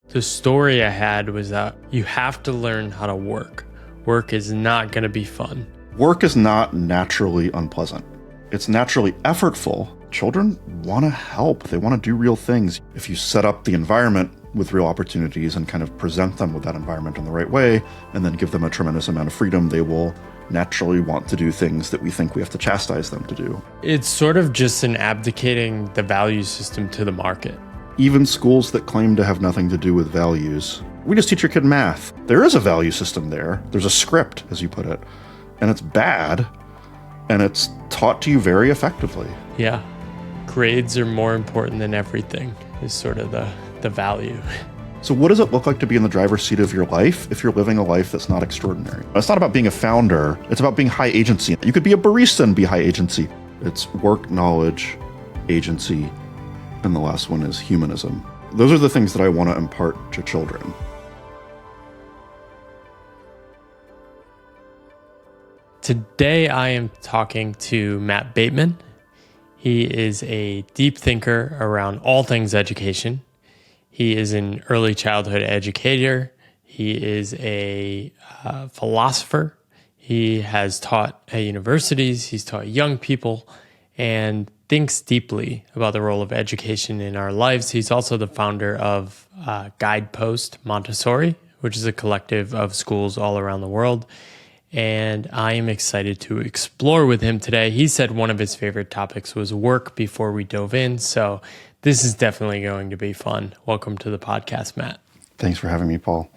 The story I had was that you have to learn how to work. Work is not going to be fun. Work is not naturally unpleasant. It's naturally effortful. Children want to help. They want to do real things. If you set up the environment with real opportunities and kind of present them with that environment in the right way, and then give them a tremendous amount of freedom, they will naturally want to do things that we think we have to chastise them to do. It's sort of just an abdicating the value system to the market. Even schools that claim to have nothing to do with values, we just teach your kid math. There is a value system there. There's a script, as you put it, and it's bad, and it's taught to you very effectively. Yeah. Grades are more important than everything is sort of the value. So what does it look like to be in the driver's seat of your life if you're living a life that's not extraordinary? It's not about being a founder. It's about being high agency. You could be a barista and be high agency. It's work, knowledge, agency, and the last one is humanism. Those are the things that I want to impart to children. Today I am talking to Matt Bateman. He is a deep thinker around all things education. He is an early childhood educator. He is a philosopher. He has taught at universities. He's taught young people and thinks deeply about the role of education in our lives. He's also the founder of Guideposts Montessori, which is a collective of schools all around the world. And I am excited to explore with him today. He said one of his favorite topics was work before we dove in. So this is definitely going to be fun. Welcome to the podcast, Matt. Thanks for having me, Paul.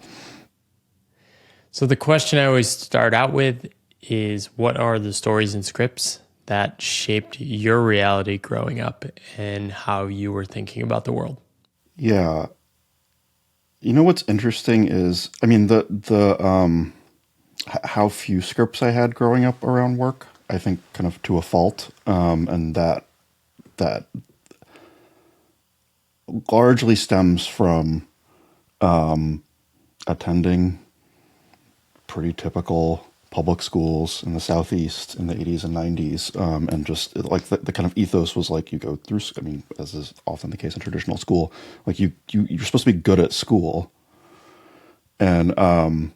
So the question I always start out with is, what are the stories and scripts that shaped your reality growing up and how you were thinking about the world? Yeah. You know what's interesting is, how few scripts I had growing up around work, I think kind of to a fault. And that largely stems from attending pretty typical public schools in the Southeast in the 80s and 90s. And just like the kind of ethos was like, you go through, as is often the case in traditional school, like you're supposed to be good at school. And,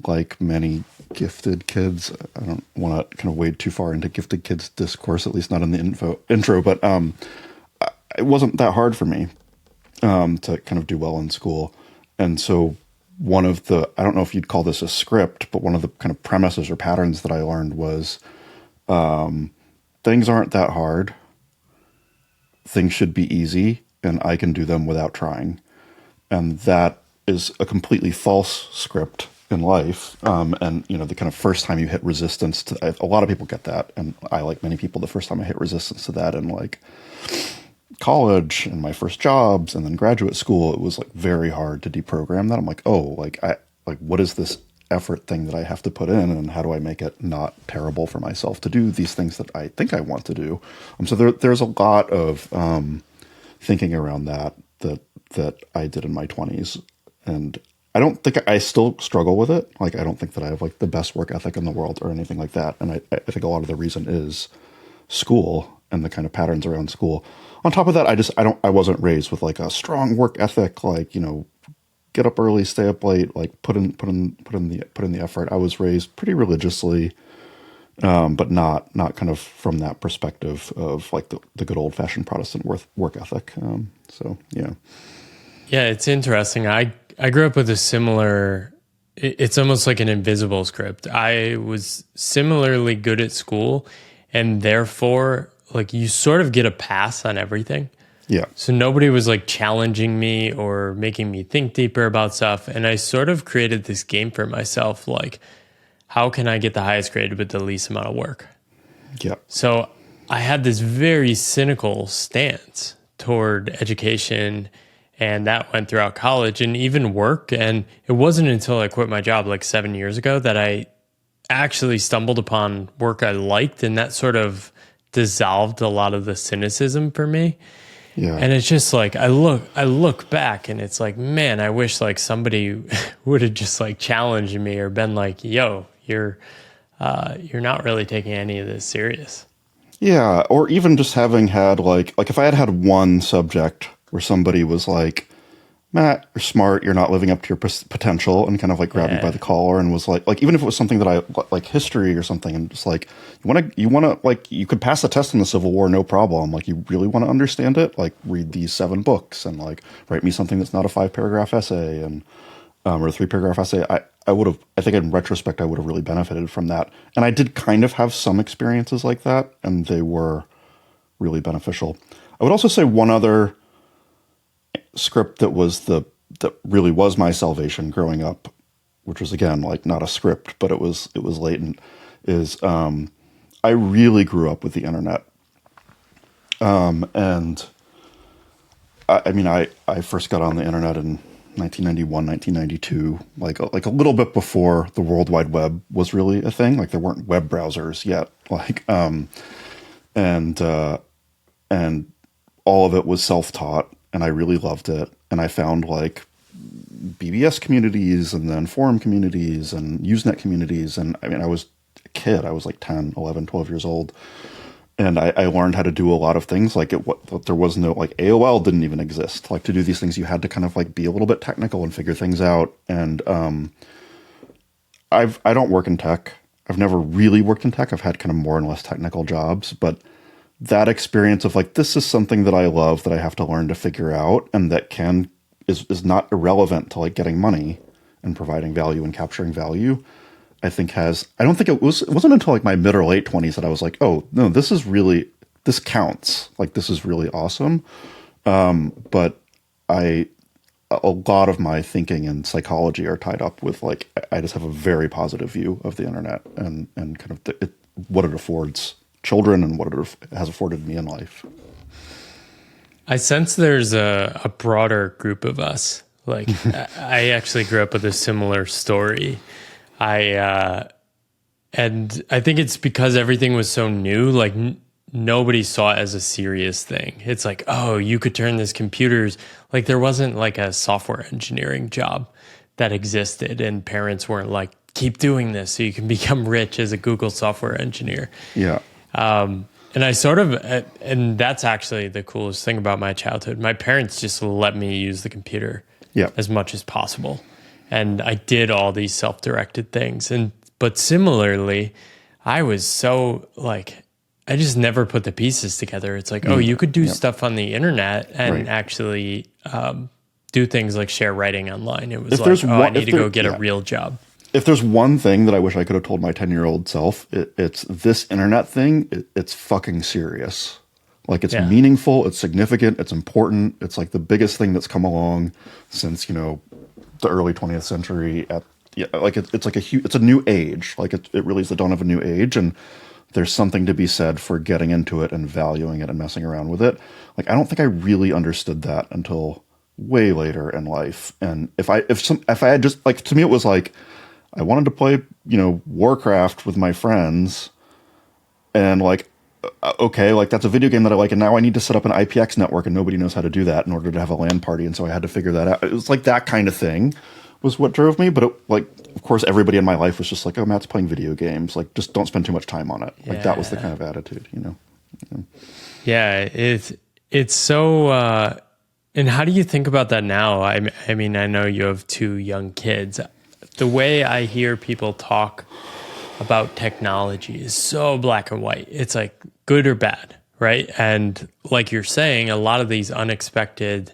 like many gifted kids, I don't want to kind of wade too far into gifted kids discourse, at least not in the intro, but it wasn't that hard for me to kind of do well in school. And so one of the, I don't know if you'd call this a script, but one of the kind of premises or patterns that I learned was things aren't that hard. Things should be easy, and I can do them without trying. And that is a completely false script in life. And, the kind of first time you hit resistance to, a lot of people get that. And I, like many people, the first time I hit resistance to that in like college and my first jobs and then graduate school, it was like very hard to deprogram that. I'm like, what is this effort thing that I have to put in, and how do I make it not terrible for myself to do these things that I think I want to do? So there's a lot of thinking around that I did in my 20s. And I don't think I still struggle with it. Like, I don't think that I have like the best work ethic in the world or anything like that. And I think a lot of the reason is school and the kind of patterns around school. On top of that, I wasn't raised with like a strong work ethic, like, get up early, stay up late, like put in the effort. I was raised pretty religiously, but not kind of from that perspective of like the good old fashioned Protestant work ethic. So yeah. Yeah, it's interesting. I grew up with a similar, it's almost like an invisible script. I was similarly good at school, and therefore, like, you sort of get a pass on everything. Yeah. So nobody was like challenging me or making me think deeper about stuff. And I sort of created this game for myself, like, how can I get the highest grade with the least amount of work? Yeah. So I had this very cynical stance toward education, and that went throughout college and even work. And it wasn't until I quit my job like 7 years ago that I actually stumbled upon work I liked, and that sort of dissolved a lot of the cynicism for me. Yeah. And it's just like, I look back and it's like, man, I wish like somebody would have just like challenged me or been like, yo, you're not really taking any of this serious. Yeah. Or even just having had like if I had one subject where somebody was like, Matt, you're smart, you're not living up to your potential, and kind of like grabbed me by the collar and was like even if it was something that I like history or something, and just like, you want to like, you could pass the test in the Civil War, no problem. Like, you really want to understand it? Like, read these 7 books and like write me something that's not a 5-paragraph essay and, or a 3-paragraph essay. I think in retrospect, I would have really benefited from that. And I did kind of have some experiences like that, and they were really beneficial. I would also say one other script that really was my salvation growing up, which was again like not a script, but it was latent, is I really grew up with the internet. And I mean, I first got on the internet in 1991, 1992, like a little bit before the World Wide Web was really a thing. Like, there weren't web browsers yet. Like, and all of it was self-taught, and I really loved it. And I found like BBS communities and then forum communities and Usenet communities. And I mean, I was a kid. I was like 10, 11, 12 years old. And I learned how to do a lot of things. Like, there was no, like, AOL didn't even exist. Like, to do these things, you had to kind of like be a little bit technical and figure things out. And I don't work in tech. I've never really worked in tech. I've had kind of more and less technical jobs, but that experience of like, this is something that I love that I have to learn to figure out, and that is not irrelevant to like getting money and providing value and capturing value. I don't think it wasn't until like my mid or late 20s that I was like, oh no, this counts. Like, this is really awesome. But a lot of my thinking and psychology are tied up with like, I just have a very positive view of the internet and kind of what it affords children and what it has afforded me in life. I sense there's a broader group of us. Like, I actually grew up with a similar story. And I think it's because everything was so new. Like, nobody saw it as a serious thing. It's like, oh, you could turn this computers. Like, there wasn't like a software engineering job that existed, and parents weren't like, keep doing this so you can become rich as a Google software engineer. Yeah. And I sort of, and that's actually the coolest thing about my childhood. My parents just let me use the computer as much as possible. And I did all these self-directed things. But similarly, I was so like, I just never put the pieces together. It's like, oh, you could do stuff on the internet and actually do things like share writing online. It was I need to go get a real job. If there's one thing that I wish I could have told my 10-year-old self, it's this internet thing. It's fucking serious. Like, it's meaningful, it's significant, it's important. It's like the biggest thing that's come along since, the early 20th century. It's like it's a new age. Like, it really is the dawn of a new age. And there's something to be said for getting into it and valuing it and messing around with it. Like, I don't think I really understood that until way later in life. And if I had just, like, to me, it was like, I wanted to play, Warcraft with my friends, and like, okay, like, that's a video game that I like, and now I need to set up an IPX network, and nobody knows how to do that in order to have a LAN party, and so I had to figure that out. It was like that kind of thing was what drove me, but of course, everybody in my life was just like, oh, Matt's playing video games, like, just don't spend too much time on it. Like, that was the kind of attitude, Yeah, it's so. And how do you think about that now? I mean, I know you have 2 young kids. The way I hear people talk about technology is so black and white. It's like good or bad, right? And like you're saying, a lot of these unexpected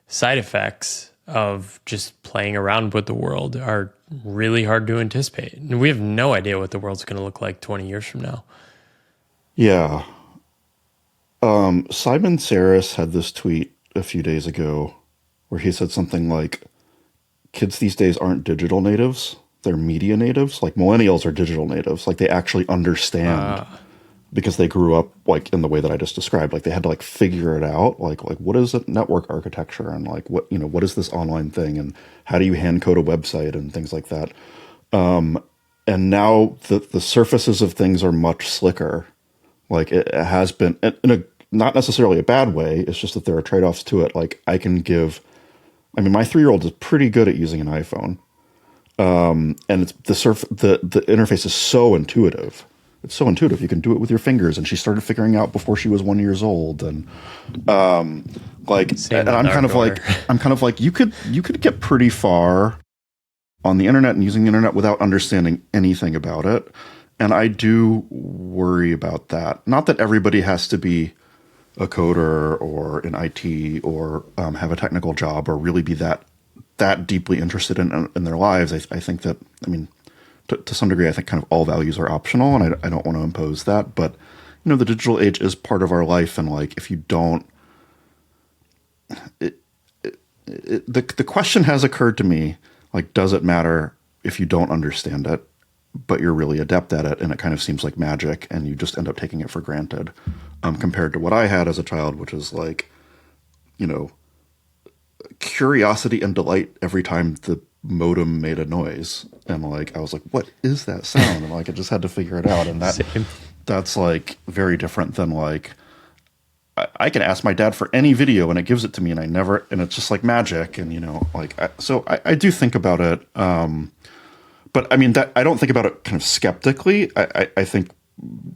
side effects of just playing around with the world are really hard to anticipate. And we have no idea what the world's going to look like 20 years from now. Yeah. Simon Saris had this tweet a few days ago where he said something like, kids these days aren't digital natives, they're media natives. Like, millennials are digital natives. Like, they actually understand because they grew up like in the way that I just described. Like, they had to like figure it out. Like what is a network architecture, and like what is this online thing, and how do you hand code a website and things like that. And now the surfaces of things are much slicker. Like, it has been in a not necessarily a bad way. It's just that there are trade-offs to it. Like, my 3-year-old is pretty good at using an iPhone. And it's the interface is so intuitive it's so intuitive. You can do it with your fingers. And she started figuring out before she was 1 year old. And Same and with I'm our kind of like, you could get pretty far on the internet and using the internet without understanding anything about it. And I do worry about that. Not that everybody has to be a coder or in IT or have a technical job or really be that deeply interested in their lives. I think that, I mean, to some degree, I think kind of all values are optional, and I don't want to impose that. But, you know, the digital age is part of our life. And like, if you don't, the question has occurred to me, like, does it matter if you don't understand it, but you're really adept at it, and it kind of seems like magic, and you just end up taking it for granted, compared to what I had as a child, which is like, you know, curiosity and delight every time the modem made a noise, and like I was like, what is that sound? And like I just had to figure it out, and that's like very different than like I can ask my dad for any video and it gives it to me, and it's just like magic. And you know, like I do think about it, but I mean that I don't think about it kind of skeptically. I think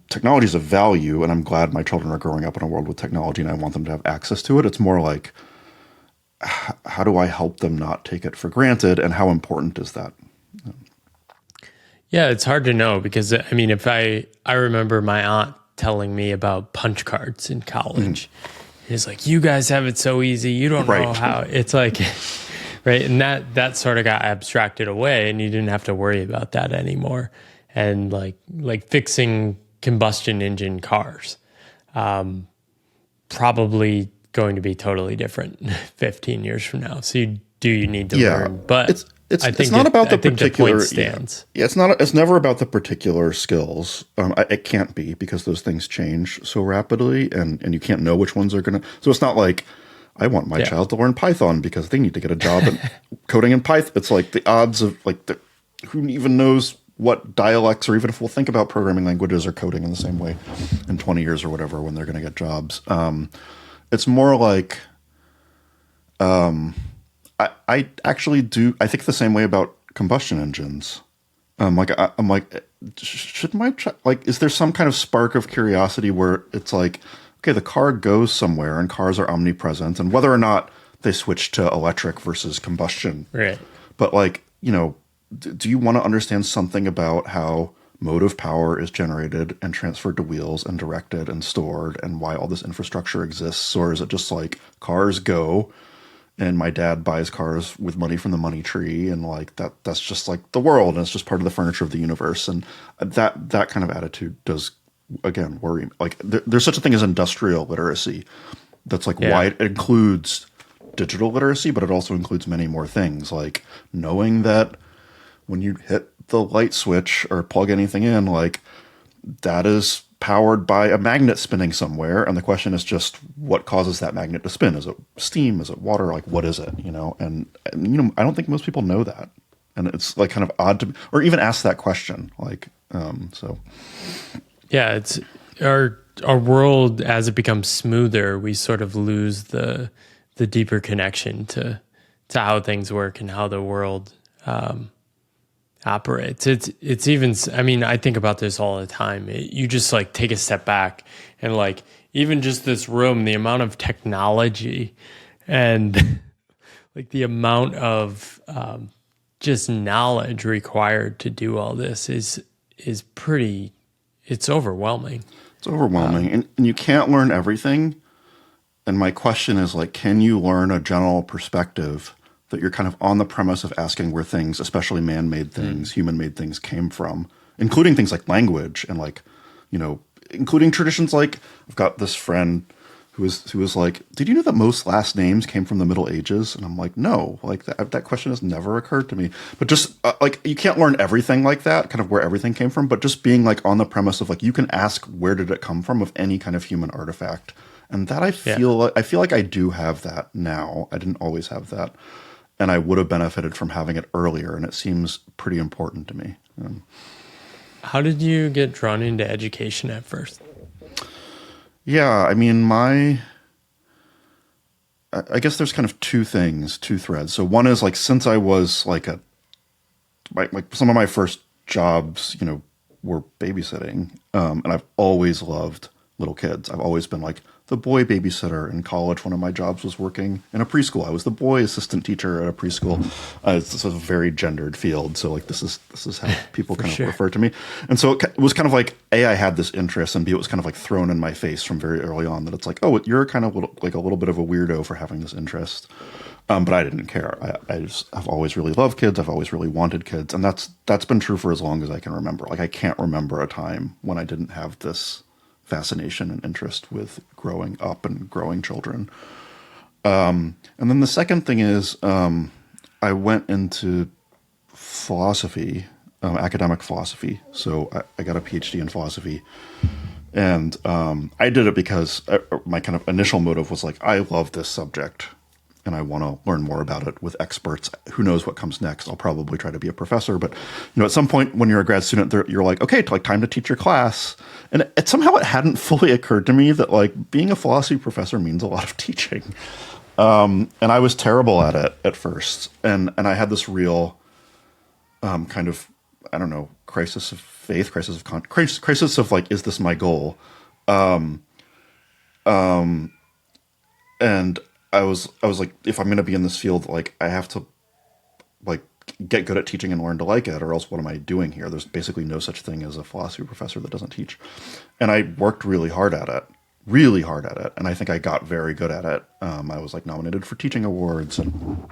technology is a value, and I'm glad my children are growing up in a world with technology, and I want them to have access to it. It's more like, how do I help them not take it for granted, and how important is that? Yeah, it's hard to know because I mean, if I remember my aunt telling me about punch cards in college. It's like, you guys have it so easy. You don't know how. It's like, right, and that sort of got abstracted away, and you didn't have to worry about that anymore. And like fixing combustion engine cars, probably going to be totally different 15 years from now. So you need to learn, but it's not about the particular. The point stands. Yeah, it's not. It's never about the particular skills. It can't be, because those things change so rapidly, and you can't know which ones are gonna. So it's not like I want my child to learn Python because they need to get a job in coding in Python. It's like the odds of like who even knows what dialects, or even if we'll think about programming languages or coding in the same way in 20 years or whatever when they're going to get jobs. It's more like. I actually do. I think the same way about combustion engines. I'm like, should my is there some kind of spark of curiosity where it's like, okay, the car goes somewhere, and cars are omnipresent, and whether or not they switch to electric versus combustion, right? But like, you know, do you want to understand something about how motive power is generated and transferred to wheels and directed and stored, and why all this infrastructure exists, or is it just like cars go? And my dad buys cars with money from the money tree, and like that's just like the world, and it's just part of the furniture of the universe. And that kind of attitude does, again, worry me. Like there's such a thing as industrial literacy. That's like why it includes digital literacy, but it also includes many more things, like knowing that when you hit the light switch or plug anything in, like that is powered by a magnet spinning somewhere, and the question is just what causes that magnet to spin. Is it steam? Is it water? Like, what is it? You know, and you know, I don't think most people know that, and it's like kind of odd to, or even ask that question. Like, so yeah, it's our world as it becomes smoother, we sort of lose the deeper connection to how things work and how the world operates. It's even, I mean, I think about this all the time. You just like take a step back, and like even just this room, the amount of technology and like the amount of just knowledge required to do all this is pretty, it's overwhelming. It's overwhelming, and you can't learn everything. And my question is like, can you learn a general perspective that you're kind of on the premise of asking where things, especially man-made things, human-made things, came from, including things like language and like, you know, including traditions. Like I've got this friend who was like, did you know that most last names came from the Middle Ages? And I'm like, no, like that question has never occurred to me. But just like, you can't learn everything like that, kind of where everything came from, but just being like on the premise of like, you can ask where did it come from of any kind of human artifact. And that I feel like I do have that now. I didn't always have that. And I would have benefited from having it earlier, and it seems pretty important to me. How did you get drawn into education at first? Yeah, I mean, I guess there's kind of two threads. So one is like, since I was like some of my first jobs, you know, were babysitting. And I've always loved little kids. I've always been like the boy babysitter in college. One of my jobs was working in a preschool. I was the boy assistant teacher at a preschool. It's a very gendered field. So like, this is how people kind of refer to me. And so it was kind of like, A, I had this interest, and B, it was kind of like thrown in my face from very early on that it's like, oh, you're kind of like a little bit of a weirdo for having this interest. But I didn't care. I've always really loved kids. I've always really wanted kids. And that's been true for as long as I can remember. Like, I can't remember a time when I didn't have this fascination and interest with growing up and growing children. And then the second thing is, I went into philosophy, academic philosophy. So I got a PhD in philosophy. And I did it because my kind of initial motive was like, I love this subject and I want to learn more about it with experts. Who knows what comes next? I'll probably try to be a professor. But at some point when you're a grad student, you're like, okay, like time to teach your class. And somehow it hadn't fully occurred to me that like being a philosophy professor means a lot of teaching. And I was terrible at it at first. And I had this real kind of, I don't know, crisis of faith, crisis of like, is this my goal? And I was like, if I'm going to be in this field, like I have to like get good at teaching and learn to like it, or else what am I doing here? There's basically no such thing as a philosophy professor that doesn't teach. And I worked really hard at it. And I think I got very good at it. I was like nominated for teaching awards and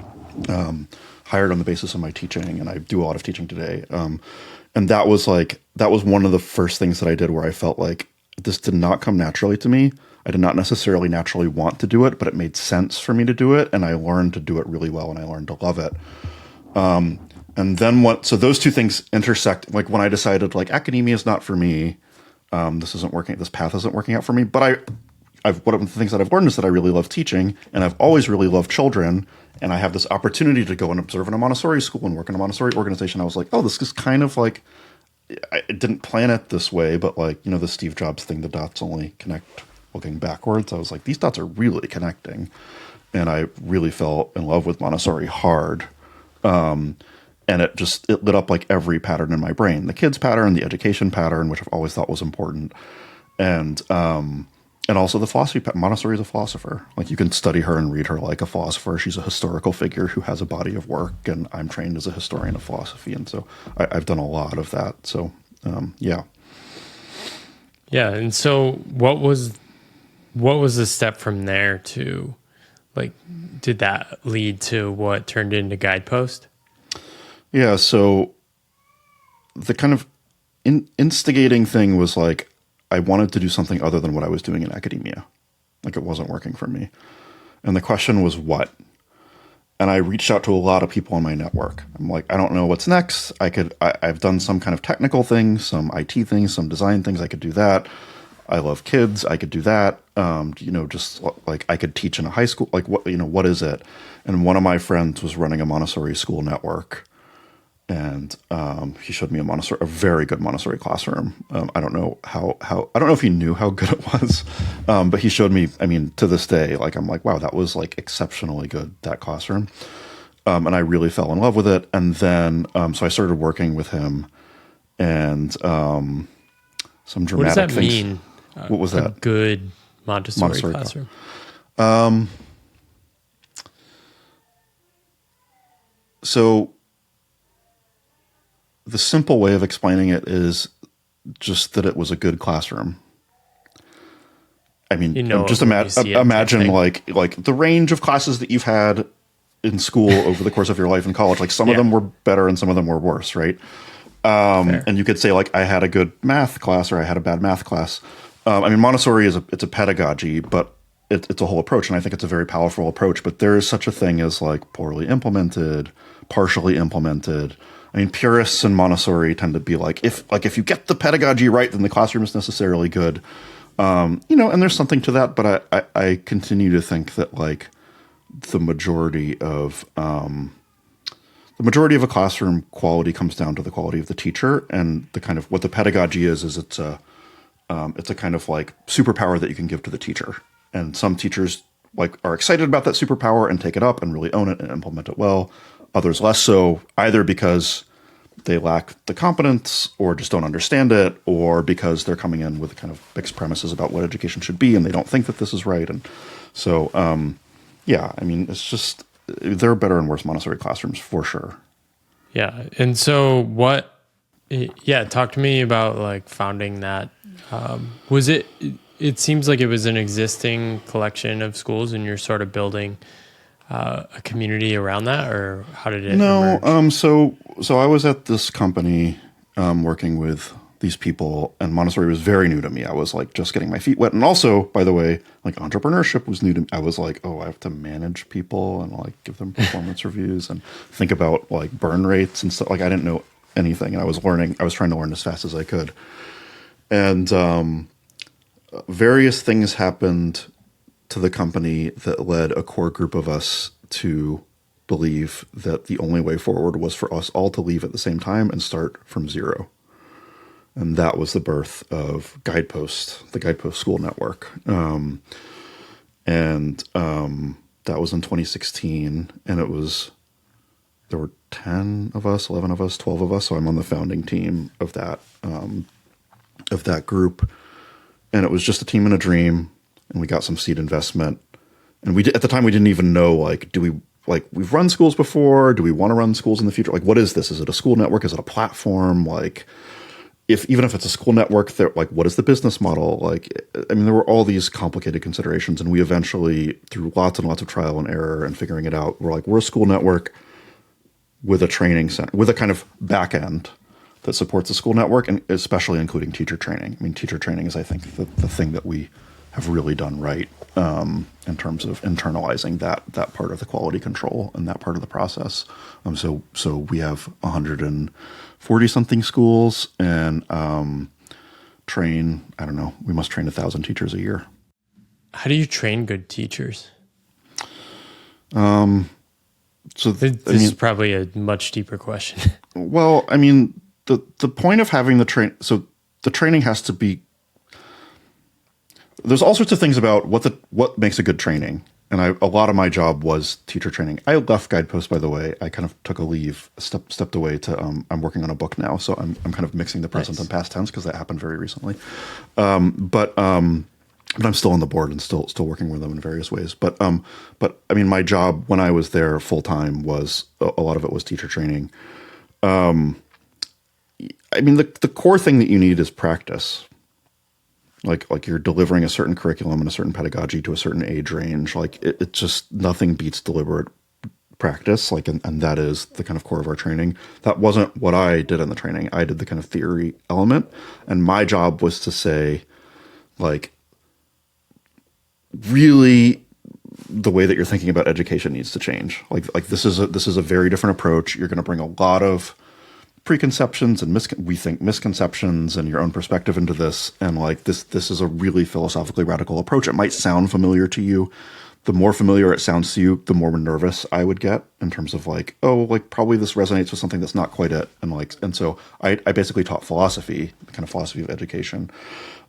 hired on the basis of my teaching. And I do a lot of teaching today. And that was one of the first things that I did where I felt like this did not come naturally to me. I did not necessarily naturally want to do it, but it made sense for me to do it. And I learned to do it really well, and I learned to love it. And then so those two things intersect. Like when I decided like academia is not for me, this path isn't working out for me. But one of the things that I've learned is that I really love teaching, and I've always really loved children. And I have this opportunity to go and observe in a Montessori school and work in a Montessori organization. I was like, oh, this is kind of like, I didn't plan it this way, but like, the Steve Jobs thing, the dots only connect looking backwards. I was like, these dots are really connecting. And I really fell in love with Montessori hard. And it lit up like every pattern in my brain, the kids pattern, the education pattern, which I've always thought was important. And also the philosophy, Montessori is a philosopher. Like you can study her and read her like a philosopher. She's a historical figure who has a body of work, and I'm trained as a historian of philosophy. And so I've done a lot of that. So, yeah. Yeah. And so what was the step from there to like, did that lead to what turned into Guidepost? Yeah. So the kind of instigating thing was like, I wanted to do something other than what I was doing in academia. Like it wasn't working for me. And the question was what? And I reached out to a lot of people in my network. I'm like, I don't know what's next. I've done some kind of technical things, some IT things, some design things. I could do that. I love kids. I could do that. Just like I could teach in a high school. Like what is it? And one of my friends was running a Montessori school network. And he showed me a very good Montessori classroom. I don't know I don't know if he knew how good it was, but he showed me. I mean, to this day, like I'm like, wow, that was like exceptionally good, that classroom. And I really fell in love with it. And then so I started working with him, and some dramatic What does that things. mean? What was that? A good Montessori classroom. So the simple way of explaining it is just that it was a good classroom. I mean, just imagine like the range of classes that you've had in school over the course of your life in college. Like some of them were better and some of them were worse, right? And you could say like I had a good math class or I had a bad math class. I mean, Montessori it's a pedagogy, but it's a whole approach, and I think it's a very powerful approach. But there is such a thing as like poorly implemented, partially implemented. I mean, purists in Montessori tend to be like, if you get the pedagogy right, then the classroom is necessarily good. And there's something to that, but I continue to think that like the majority of a classroom quality comes down to the quality of the teacher, and the kind of what the pedagogy is it's a kind of like superpower that you can give to the teacher. And some teachers like are excited about that superpower and take it up and really own it and implement it well. Others less so, either because they lack the competence or just don't understand it, or because they're coming in with kind of fixed premises about what education should be and they don't think that this is right. And so, yeah, I mean, it's just, there are better and worse Montessori classrooms for sure. Yeah. And so talk to me about like founding that. It seems like it was an existing collection of schools and you're sort of building a community around that, or how did it emerge? So I was at this company working with these people, and Montessori was very new to me. I was like just getting my feet wet. And also, by the way, like entrepreneurship was new to me. I was like, oh, I have to manage people and like give them performance reviews and think about like burn rates and stuff. Like I didn't know anything, and I was trying to learn as fast as I could. And various things happened to the company that led a core group of us to believe that the only way forward was for us all to leave at the same time and start from zero. And that was the birth of Guideposts, the Guidepost School Network. That was in 2016. And there were 10 of us, 11 of us, 12 of us. So I'm on the founding team of that group. And it was just a team and a dream. And we got some seed investment. And at the time, we didn't even know, like, we've run schools before. Do we want to run schools in the future? Like, what is this? Is it a school network? Is it a platform? Like, even if it's a school network, like, what is the business model? Like, I mean, there were all these complicated considerations. And we eventually, through lots and lots of trial and error and figuring it out, we're a school network with a training center, with a kind of back end that supports the school network, and especially including teacher training. I mean, teacher training is, I think, the thing that we have really done right in terms of internalizing that part of the quality control and that part of the process. So we have 140 something schools and we must train 1,000 teachers a year. How do you train good teachers? This is probably a much deeper question. Well, I mean, the point of having the training has to be. There's all sorts of things about what makes a good training, and a lot of my job was teacher training. I left Guidepost, by the way. I kind of took a leave, stepped away to. I'm working on a book now, so I'm kind of mixing the present and past tense because that happened very recently. But I'm still on the board and still working with them in various ways. But I mean, my job when I was there full time was a lot of it was teacher training. I mean, the core thing that you need is practice. Like you're delivering a certain curriculum and a certain pedagogy to a certain age range. Like it just, nothing beats deliberate practice. Like, and that is the kind of core of our training. That wasn't what I did in the training. I did the kind of theory element. And my job was to say, like, really the way that you're thinking about education needs to change. Like this is a very different approach. You're going to bring a lot of preconceptions and misconceptions and your own perspective into this. And like this is a really philosophically radical approach. It might sound familiar to you. The more familiar it sounds to you, the more nervous I would get in terms of like, oh, like probably this resonates with something that's not quite it. And so I basically taught philosophy, the kind of philosophy of education.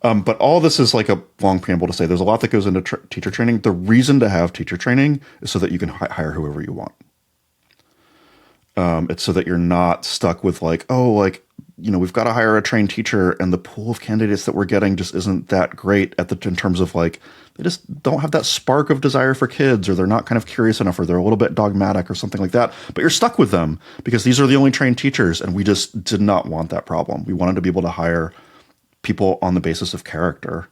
But all this is like a long preamble to say there's a lot that goes into teacher training. The reason to have teacher training is so that you can hire whoever you want. It's so that you're not stuck with like, oh, like, you know, we've got to hire a trained teacher and the pool of candidates that we're getting just isn't that great in terms of like, they just don't have that spark of desire for kids, or they're not kind of curious enough, or they're a little bit dogmatic or something like that. But you're stuck with them because these are the only trained teachers. And we just did not want that problem. We wanted to be able to hire people on the basis of character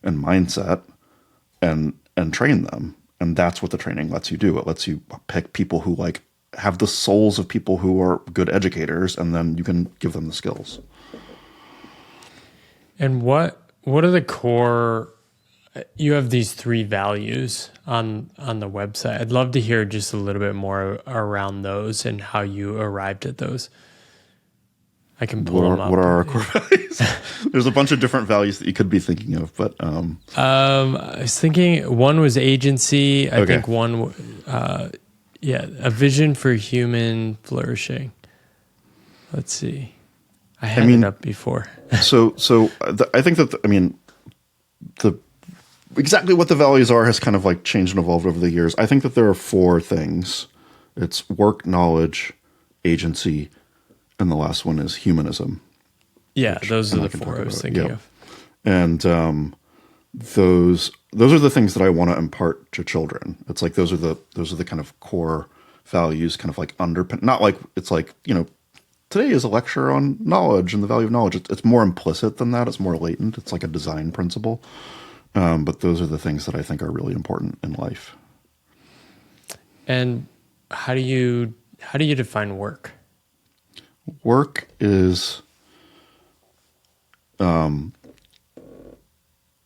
and mindset and train them. And that's what the training lets you do. It lets you pick people who like have the souls of people who are good educators, and then you can give them the skills. And what are the core, you have these 3 values on the website. I'd love to hear just a little bit more around those and how you arrived at those. I can pull them up. What are our core values? There's a bunch of different values that you could be thinking of, but I was thinking one was agency. I think one, a vision for human flourishing. Let's see. I had it up before. I think that exactly what the values are has kind of like changed and evolved over the years. I think that there are 4 things. It's work, knowledge, agency, and the last one is humanism. Yeah, those are the four I was thinking of. And those are the things that I want to impart to children. It's like those are the kind of core values, kind of like underpin. Not like it's like, today is a lecture on knowledge and the value of knowledge. It's more implicit than that. It's more latent. It's like a design principle. But those are the things that I think are really important in life. And how do you define work? Work is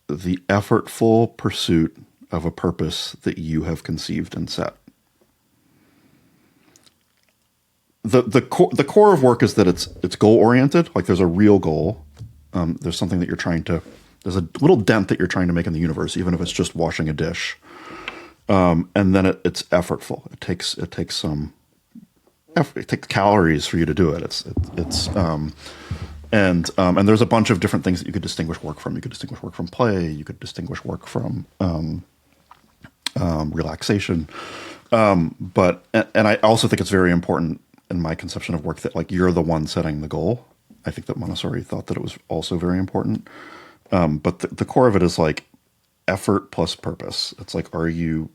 the effortful pursuit of a purpose that you have conceived and set. The core of work is that it's goal oriented. Like there's a real goal. There's something that there's a little dent that you're trying to make in the universe, even if it's just washing a dish. And then it's effortful. It takes some effort. It takes calories for you to do it. And there's a bunch of different things that you could distinguish work from. You could distinguish work from play. You could distinguish work from relaxation. But I also think it's very important in my conception of work that like you're the one setting the goal. I think that Montessori thought that it was also very important. But the core of it is like effort plus purpose. It's like, are you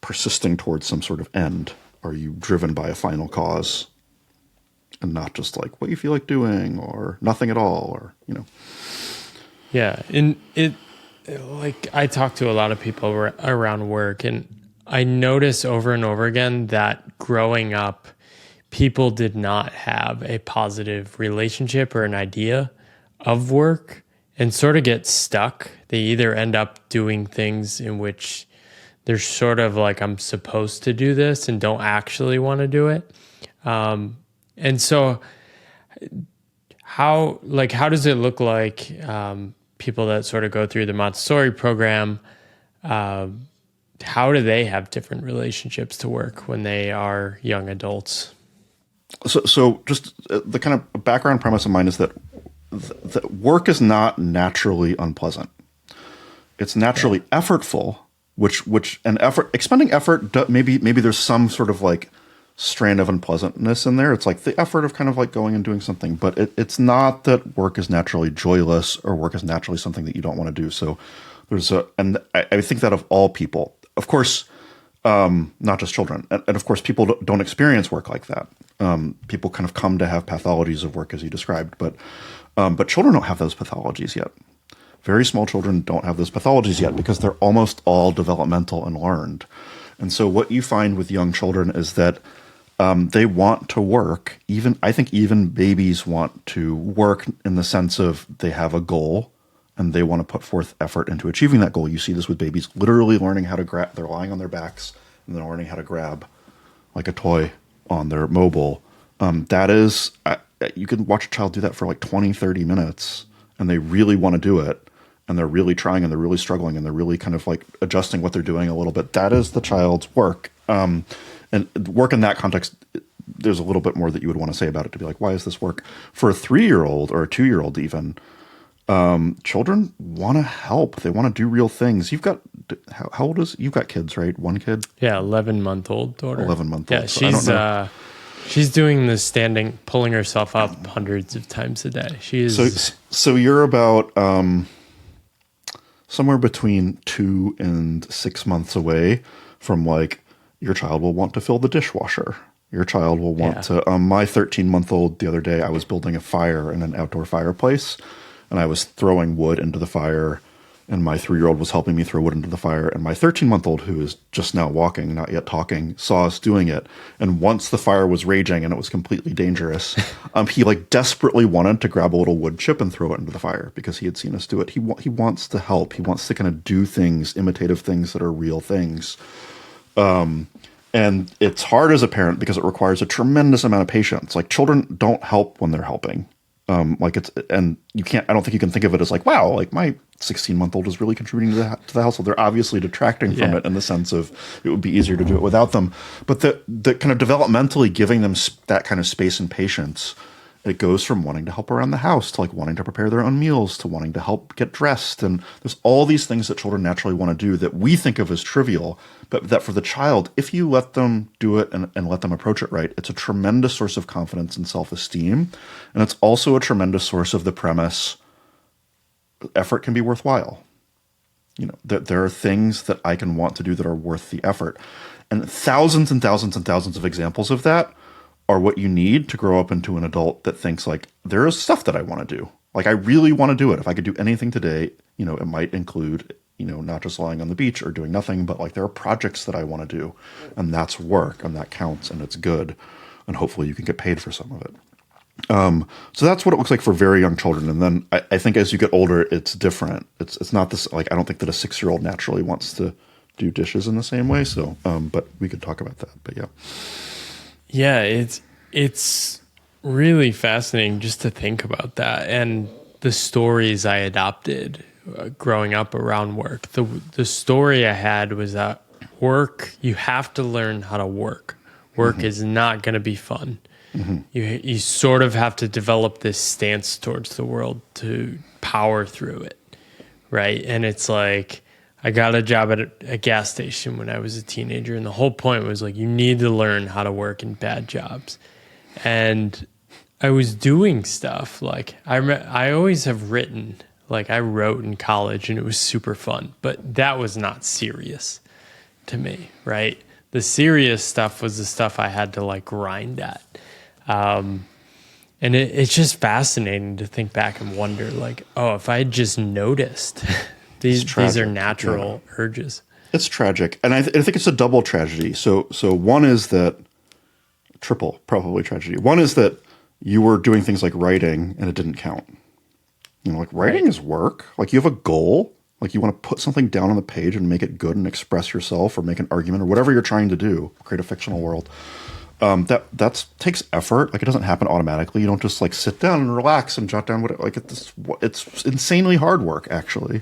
persisting towards some sort of end? Are you driven by a final cause? And not just like what you feel like doing or nothing at all, or, Yeah. And like I talk to a lot of people around work, and I notice over and over again that growing up, people did not have a positive relationship or an idea of work and sort of get stuck. They either end up doing things in which they're sort of like, I'm supposed to do this, and don't actually want to do it. And so how does it look like people that sort of go through the Montessori program, how do they have different relationships to work when they are young adults? So just the kind of background premise of mine is that work is not naturally unpleasant. It's naturally effortful, expending effort, maybe there's some sort of like strand of unpleasantness in there. It's like the effort of kind of like going and doing something, but it's not that work is naturally joyless or work is naturally something that you don't want to do. So and I think that of all people, of course, not just children, and of course people don't experience work like that. People kind of come to have pathologies of work as you described, but children don't have those pathologies yet. Very small children don't have those pathologies yet because they're almost all developmental and learned. And so what you find with young children is that they want to work. I think even babies want to work in the sense of they have a goal and they want to put forth effort into achieving that goal. You see this with babies literally learning how to grab. They're lying on their backs and they're learning how to grab like a toy on their mobile. That is, you can watch a child do that for like 20, 30 minutes and they really want to do it. And they're really trying and they're really struggling and they're really kind of like adjusting what they're doing a little bit. That is the child's work. And work in that context, there's a little bit more that you would want to say about it to be like, why is this work? For a 3-year-old or a 2-year-old even, children want to help. They want to do real things. You've got kids, right? One kid? Yeah, 11-month-old daughter. 11-month-old. Yeah, she's doing the standing, pulling herself up hundreds of times a day. She is. So you're about somewhere between 2 and 6 months away from like your child will want to fill the dishwasher. Your child will want to. My 13-month-old the other day, I was building a fire in an outdoor fireplace, and I was throwing wood into the fire, and my 3-year-old was helping me throw wood into the fire, and my 13-month-old, who is just now walking, not yet talking, saw us doing it, and once the fire was raging and it was completely dangerous, he like desperately wanted to grab a little wood chip and throw it into the fire because he had seen us do it. He wants to help. He wants to kind of do things, imitative things that are real things. And it's hard as a parent because it requires a tremendous amount of patience. Like children don't help when they're helping. I don't think you can think of it as like, wow, like my 16-month-old is really contributing to the household. They're obviously detracting from it in the sense of it would be easier to do it without them. But the kind of developmentally giving them that kind of space and patience It goes from wanting to help around the house to like wanting to prepare their own meals to wanting to help get dressed. And there's all these things that children naturally want to do that we think of as trivial, but that for the child, if you let them do it and let them approach it right, it's a tremendous source of confidence and self-esteem. And it's also a tremendous source of the premise effort can be worthwhile. You know, that there are things that I can want to do that are worth the effort. And thousands and thousands and thousands of examples of that are what you need to grow up into an adult that thinks like, there is stuff that I want to do. Like, I really want to do it. If I could do anything today, you know, it might include, you know, not just lying on the beach or doing nothing, but like there are projects that I want to do, and that's work, and that counts, and it's good. And hopefully you can get paid for some of it. So that's what it looks like for very young children. And then I think as you get older, it's different. It's not this, like, I don't think that a 6-year-old naturally wants to do dishes in the same way. So, but we could talk about that, but yeah. Yeah, it's really fascinating just to think about that and the stories I adopted growing up around work. The story I had was that work, you have to learn how to work. Work is not going to be fun. You sort of have to develop this stance towards the world to power through it, right? And it's like, I got a job at a gas station when I was a teenager, and the whole point was like, you need to learn how to work in bad jobs. And I was doing stuff like I always have written, like I wrote in college, and it was super fun, but that was not serious to me, right? The serious stuff was the stuff I had to like grind at. And it's just fascinating to think back and wonder like, oh, if I had just noticed these are natural urges. It's tragic. And I think it's a double tragedy. So one is that triple, probably tragedy. One is that you were doing things like writing and it didn't count. You know, like writing is work. Like you have a goal. Like you want to put something down on the page and make it good and express yourself or make an argument or whatever you're trying to do, create a fictional world. That takes effort. Like it doesn't happen automatically. You don't just like sit down and relax and jot down what it's insanely hard work actually.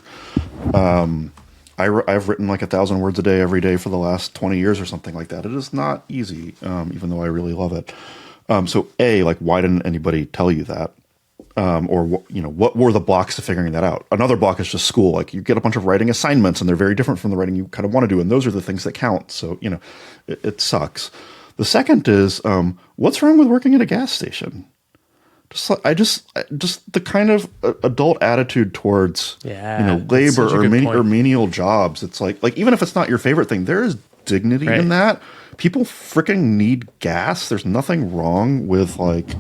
I've written like 1,000 words a day every day for the last 20 years or something like that. It is not easy, even though I really love it. So like, why didn't anybody tell you that? Or, you know, what were the blocks to figuring that out? Another block is just school. Like you get a bunch of writing assignments and they're very different from the writing you kind of want to do. And those are the things that count. So, you know, it sucks. The second is, what's wrong with working at a gas station? Just the kind of adult attitude towards, you know, labor or menial jobs. It's like even if it's not your favorite thing, there is dignity in that. People freaking need gas. There's nothing wrong with like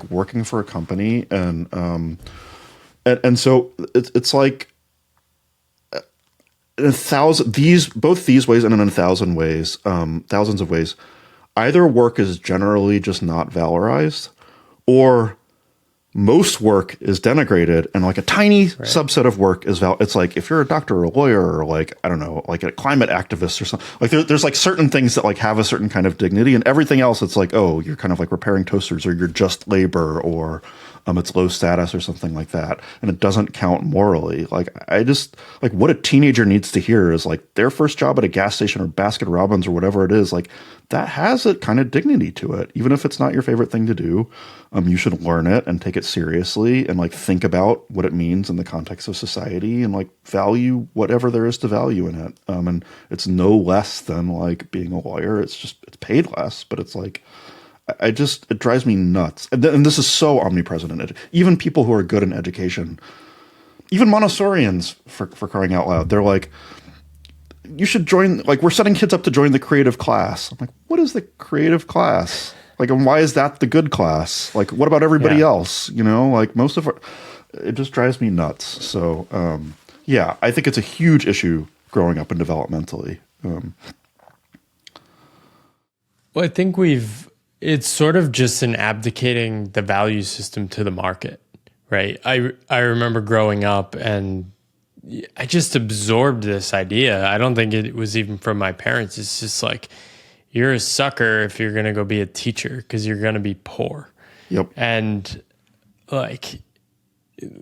working for a company, and so it's like in both these ways and in 1,000 ways, thousands of ways. Either work is generally just not valorized, or most work is denigrated, and like a tiny subset of work is it's like if you're a doctor or a lawyer or like, I don't know, like a climate activist or something, like there's like certain things that like have a certain kind of dignity, and everything else it's like, oh, you're kind of like repairing toasters, or you're just labor, or it's low status or something like that, and it doesn't count morally. Like I just like what a teenager needs to hear is like their first job at a gas station or Baskin Robbins or whatever it is, like that has a kind of dignity to it, even if it's not your favorite thing to do. You should learn it and take it seriously and like think about what it means in the context of society and like value whatever there is to value in it. And it's no less than like being a lawyer. It's paid less, but it's like, it drives me nuts. And this is so omnipresent. Even people who are good in education, even Montessorians, for crying out loud, they're like, you should join, like we're setting kids up to join the creative class. I'm like, what is the creative class? Like, and why is that the good class? Like, what about everybody else? You know, like most of it just drives me nuts. So, I think it's a huge issue growing up and developmentally. Well, I think it's sort of just an abdicating the value system to the market, right? I remember growing up and I just absorbed this idea. I don't think it was even from my parents. It's just like, you're a sucker if you're going to go be a teacher because you're going to be poor. Yep. And like,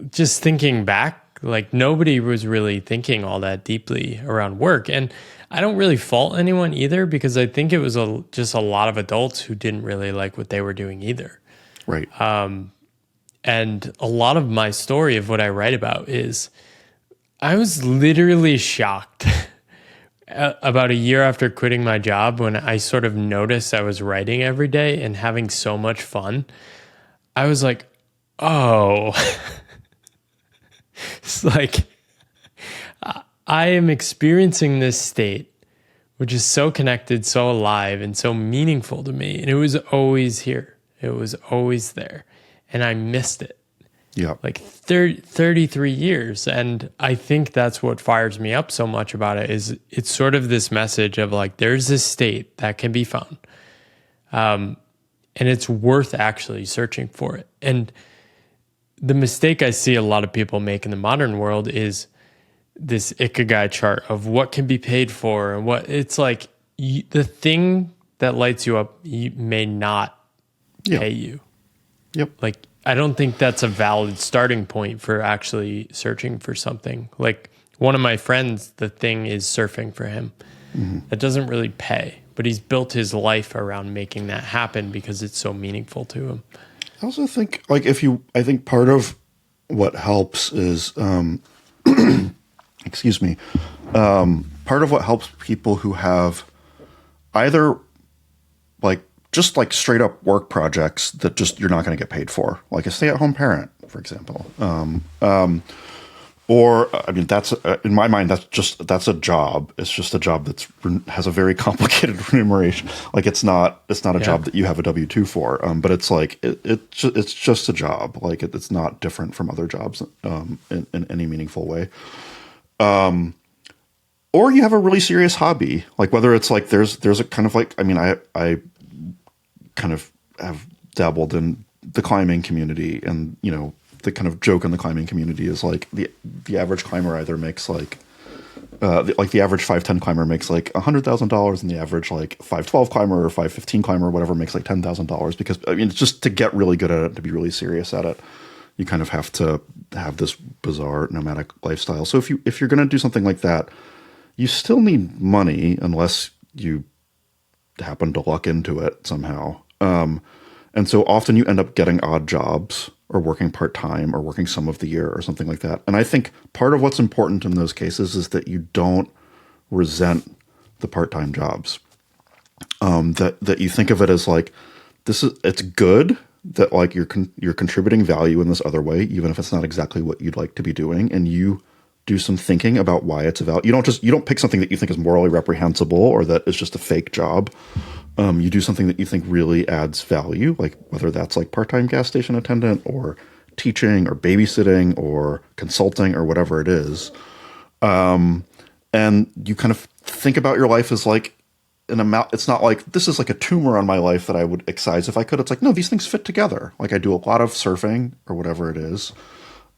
just thinking back, like nobody was really thinking all that deeply around work. And I don't really fault anyone either, because I think it was just a lot of adults who didn't really like what they were doing either. Right. And a lot of my story of what I write about is I was literally shocked about a year after quitting my job when I sort of noticed I was writing every day and having so much fun. I was like, oh, it's like I am experiencing this state, which is so connected, so alive, and so meaningful to me. And it was always here. It was always there. And I missed it. Yeah. Like 33 years. And I think that's what fires me up so much about it is it's sort of this message of like, there's this state that can be found. And it's worth actually searching for it. And the mistake I see a lot of people make in the modern world is this ikigai chart of what can be paid for and what it's like the thing that lights you up may not pay you. Yep. Like, I don't think that's a valid starting point for actually searching for something. Like one of my friends, the thing is surfing for him. That doesn't really pay, but he's built his life around making that happen because it's so meaningful to him. I also think like I think part of what helps is, excuse me, part of what helps people who have either like just like straight up work projects that just you're not going to get paid for, like a stay-at-home parent, for example. Or I mean, that's in my mind, that's a job. It's just a job has a very complicated remuneration. Like it's not a job that you have a W-2 for. But it's like it's just a job. Like it's not different from other jobs in any meaningful way. Or you have a really serious hobby, like whether it's like there's a kind of like, I mean, I kind of have dabbled in the climbing community, and you know, the kind of joke in the climbing community is like the average climber either makes like the average 5'10" climber makes like $100,000, and the average like 5'12" climber or 5'15" climber or whatever makes like $10,000, because I mean, it's just to get really good at it, to be really serious at it, you kind of have to have this bizarre nomadic lifestyle. So if you're going to do something like that, you still need money unless you happen to luck into it somehow. And so often you end up getting odd jobs or working part-time or working some of the year or something like that. And I think part of what's important in those cases is that you don't resent the part-time jobs. That you think of it as like, it's good that like you're contributing value in this other way, even if it's not exactly what you'd like to be doing. And you do some thinking about why it's a value. You don't pick something that you think is morally reprehensible or that is just a fake job. You do something that you think really adds value, like whether that's like part-time gas station attendant or teaching or babysitting or consulting or whatever it is. And you kind of think about your life as like an amount. It's not like this is like a tumor on my life that I would excise if I could. It's like, no, these things fit together. Like I do a lot of surfing or whatever it is.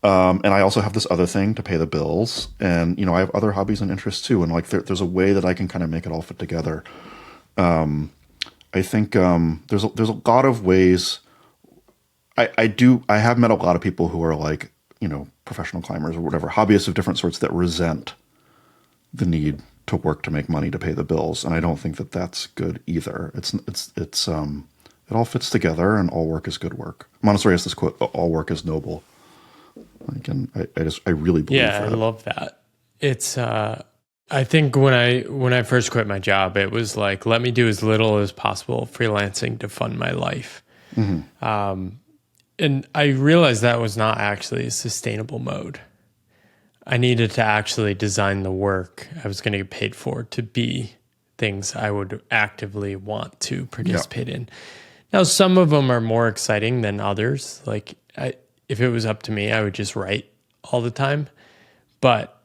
And I also have this other thing to pay the bills, and, you know, I have other hobbies and interests too. And like, there's a way that I can kind of make it all fit together. I think, there's a lot of ways I have met a lot of people who are like, you know, professional climbers or whatever, hobbyists of different sorts that resent the need to work to make money to pay the bills. And I don't think that that's good either. It all fits together, and all work is good work. Montessori has this quote, all work is noble. Like, and I really believe that. Yeah, I love that. It's, I think when I first quit my job, it was like, let me do as little as possible freelancing to fund my life. Mm-hmm. And I realized that was not actually a sustainable mode. I needed to actually design the work I was going to get paid for to be things I would actively want to participate in. Now, some of them are more exciting than others. Like, if it was up to me, I would just write all the time. But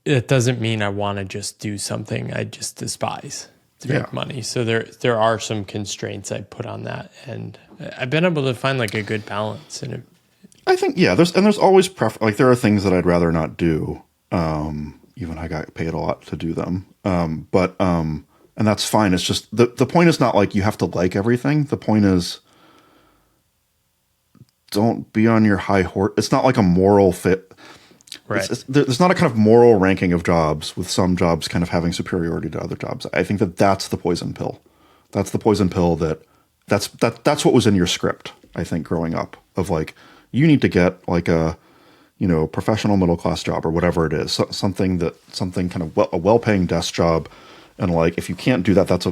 it doesn't mean I want to just do something I just despise to make money. So there are some constraints I put on that, and I've been able to find like a good balance. And I think there's always like there are things that I'd rather not do, even I got paid a lot to do them. But and that's fine. It's just the point is not like you have to like everything. The point is, don't be on your high horse. It's not like a moral fit. Right. There's not a kind of moral ranking of jobs, with some jobs kind of having superiority to other jobs. I think that's the poison pill. That's the poison pill that that's what was in your script, I think, growing up, of like, you need to get like a, professional middle class job or whatever it is, something kind of a well-paying desk job. And like, if you can't do that, that's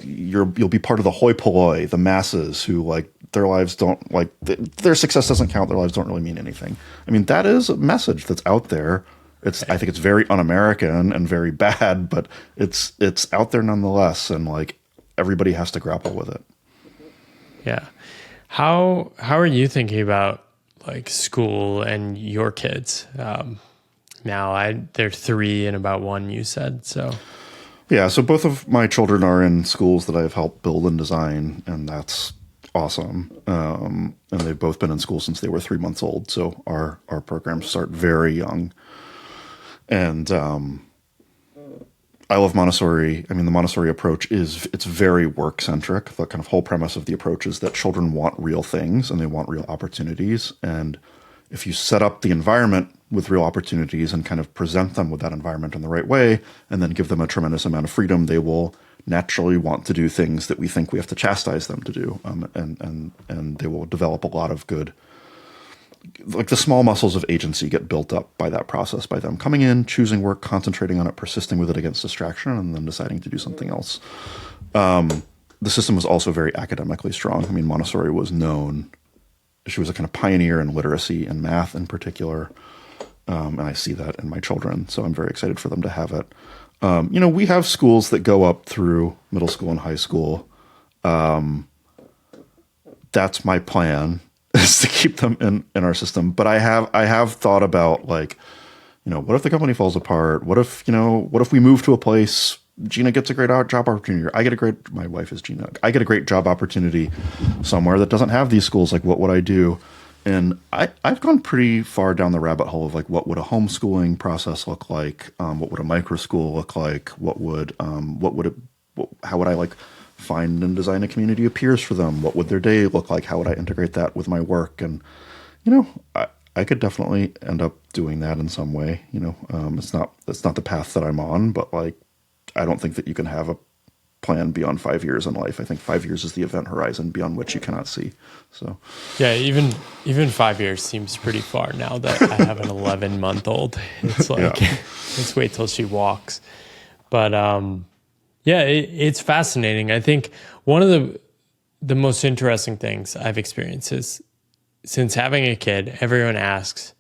you'll be part of the hoi polloi, the masses who like their lives don't like their success doesn't count. Their lives don't really mean anything. I mean, that is a message that's out there. I think it's very un-American and very bad, but it's out there nonetheless. And like, everybody has to grapple with it. Yeah. How are you thinking about like school and your kids? Now they're 3 and about 1, you said, so. Yeah, so both of my children are in schools that I've helped build and design, and that's awesome. And they've both been in school since they were 3 months old, so our programs start very young. And I love Montessori. I mean, the Montessori approach it's very work-centric. The kind of whole premise of the approach is that children want real things and they want real opportunities. And if you set up the environment with real opportunities and kind of present them with that environment in the right way, and then give them a tremendous amount of freedom, they will naturally want to do things that we think we have to chastise them to do. And they will develop a lot of good, like the small muscles of agency get built up by that process, by them coming in, choosing work, concentrating on it, persisting with it against distraction, and then deciding to do something else. The system was also very academically strong. I mean, Montessori was known. She was a kind of pioneer in literacy and math in particular. And I see that in my children. So I'm very excited for them to have it. We have schools that go up through middle school and high school. That's my plan, is to keep them in our system. But I have thought about like, what if the company falls apart? What if we move to a place, Gina gets a great job opportunity, or my wife is Gina, I get a great job opportunity somewhere that doesn't have these schools. Like, what would I do? And I've gone pretty far down the rabbit hole of like, what would a homeschooling process look like? What would a micro school look like? How would I like find and design a community of peers for them? What would their day look like? How would I integrate that with my work? And, I could definitely end up doing that in some way. It's not the path that I'm on, but like, I don't think that you can have a plan beyond 5 years in life. I think 5 years is the event horizon beyond which you cannot see. So, yeah, even 5 years seems pretty far now that I have an 11-month-old. It's like, let's wait till she walks. But it's fascinating. I think one of the most interesting things I've experienced is, since having a kid, everyone asks,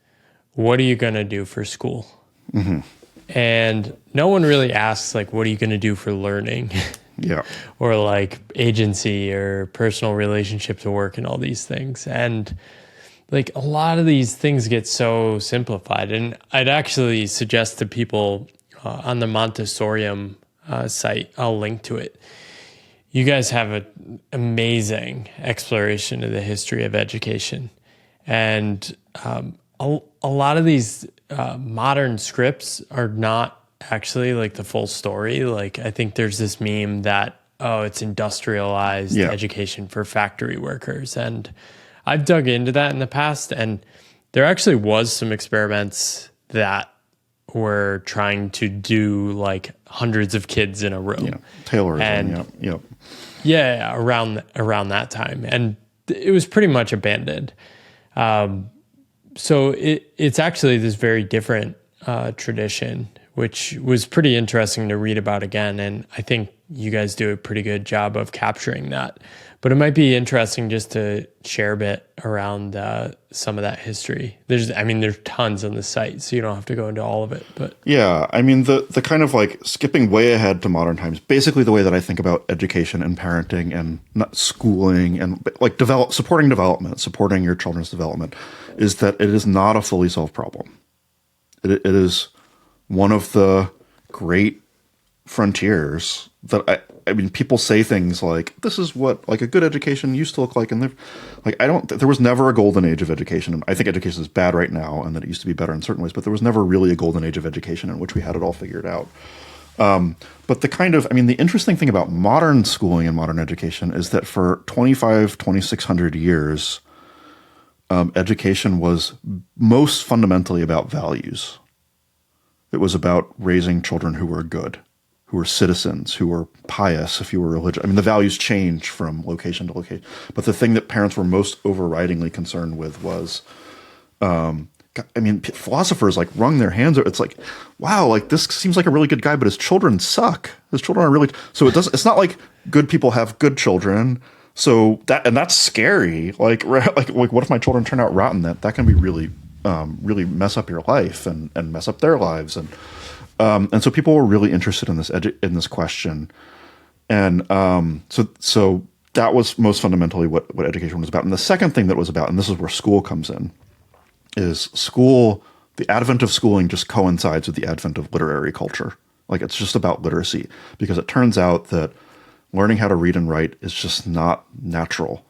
what are you going to do for school? Mm-hmm. And no one really asks, like, what are you going to do for learning? Yeah. Or like agency or personal relationship to work and all these things. And like, a lot of these things get so simplified. And I'd actually suggest to people on the Montessorium site, I'll link to it. You guys have an amazing exploration of the history of education. And a lot of these modern scripts are not actually like the full story. Like, I think there's this meme that, it's industrialized education for factory workers. And I've dug into that in the past. And there actually was some experiments that were trying to do like hundreds of kids in a room. Yeah. Taylorism. Yeah, around that time. And it was pretty much abandoned. So it's actually this very different tradition, which was pretty interesting to read about again. And I think you guys do a pretty good job of capturing that. But it might be interesting just to share a bit around some of that history. There's tons on the site, so you don't have to go into all of it. But yeah, I mean, the kind of like skipping way ahead to modern times, basically the way that I think about education and parenting and not schooling and like supporting development, supporting your children's development, is that it is not a fully solved problem. It is one of the great frontiers that I mean, people say things like, this is what like a good education used to look like. And there was never a golden age of education. And I think education is bad right now and that it used to be better in certain ways, but there was never really a golden age of education in which we had it all figured out. But the interesting thing about modern schooling and modern education is that for 2,600 years, education was most fundamentally about values. It was about raising children who were good, who were citizens, who were pious, if you were religious. I mean, the values change from location to location. But the thing that parents were most overridingly concerned with was, I mean, philosophers like wrung their hands. It's like, wow, like this seems like a really good guy, but his children suck. His children are really, so it's not like good people have good children. So that's scary. Like what if my children turn out rotten? That can be really, really mess up your life and mess up their lives. And so people were really interested in this question. And so that was most fundamentally what education was about. And the second thing that was about, and this is where school comes in, is school, the advent of schooling just coincides with the advent of literary culture. Like it's just about literacy, because it turns out that learning how to read and write is just not natural.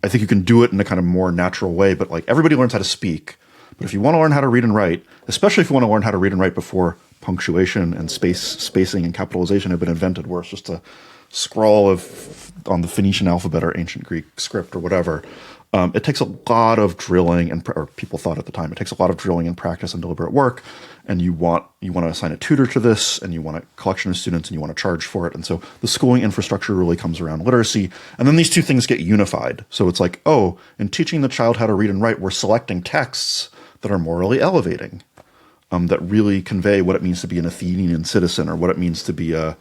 I think you can do it in a kind of more natural way, but like everybody learns how to speak. But if you want to learn how to read and write, especially if you want to learn how to read and write before punctuation and spacing and capitalization have been invented, where it's just a scrawl on the Phoenician alphabet or ancient Greek script or whatever, it takes a lot of drilling or people thought at the time, it takes a lot of drilling and practice and deliberate work. And you want to assign a tutor to this, and you want a collection of students, and you want to charge for it. And so the schooling infrastructure really comes around literacy. And then these two things get unified. So it's like, oh, in teaching the child how to read and write, we're selecting texts that are morally elevating, that really convey what it means to be an Athenian citizen, or what it means to be a,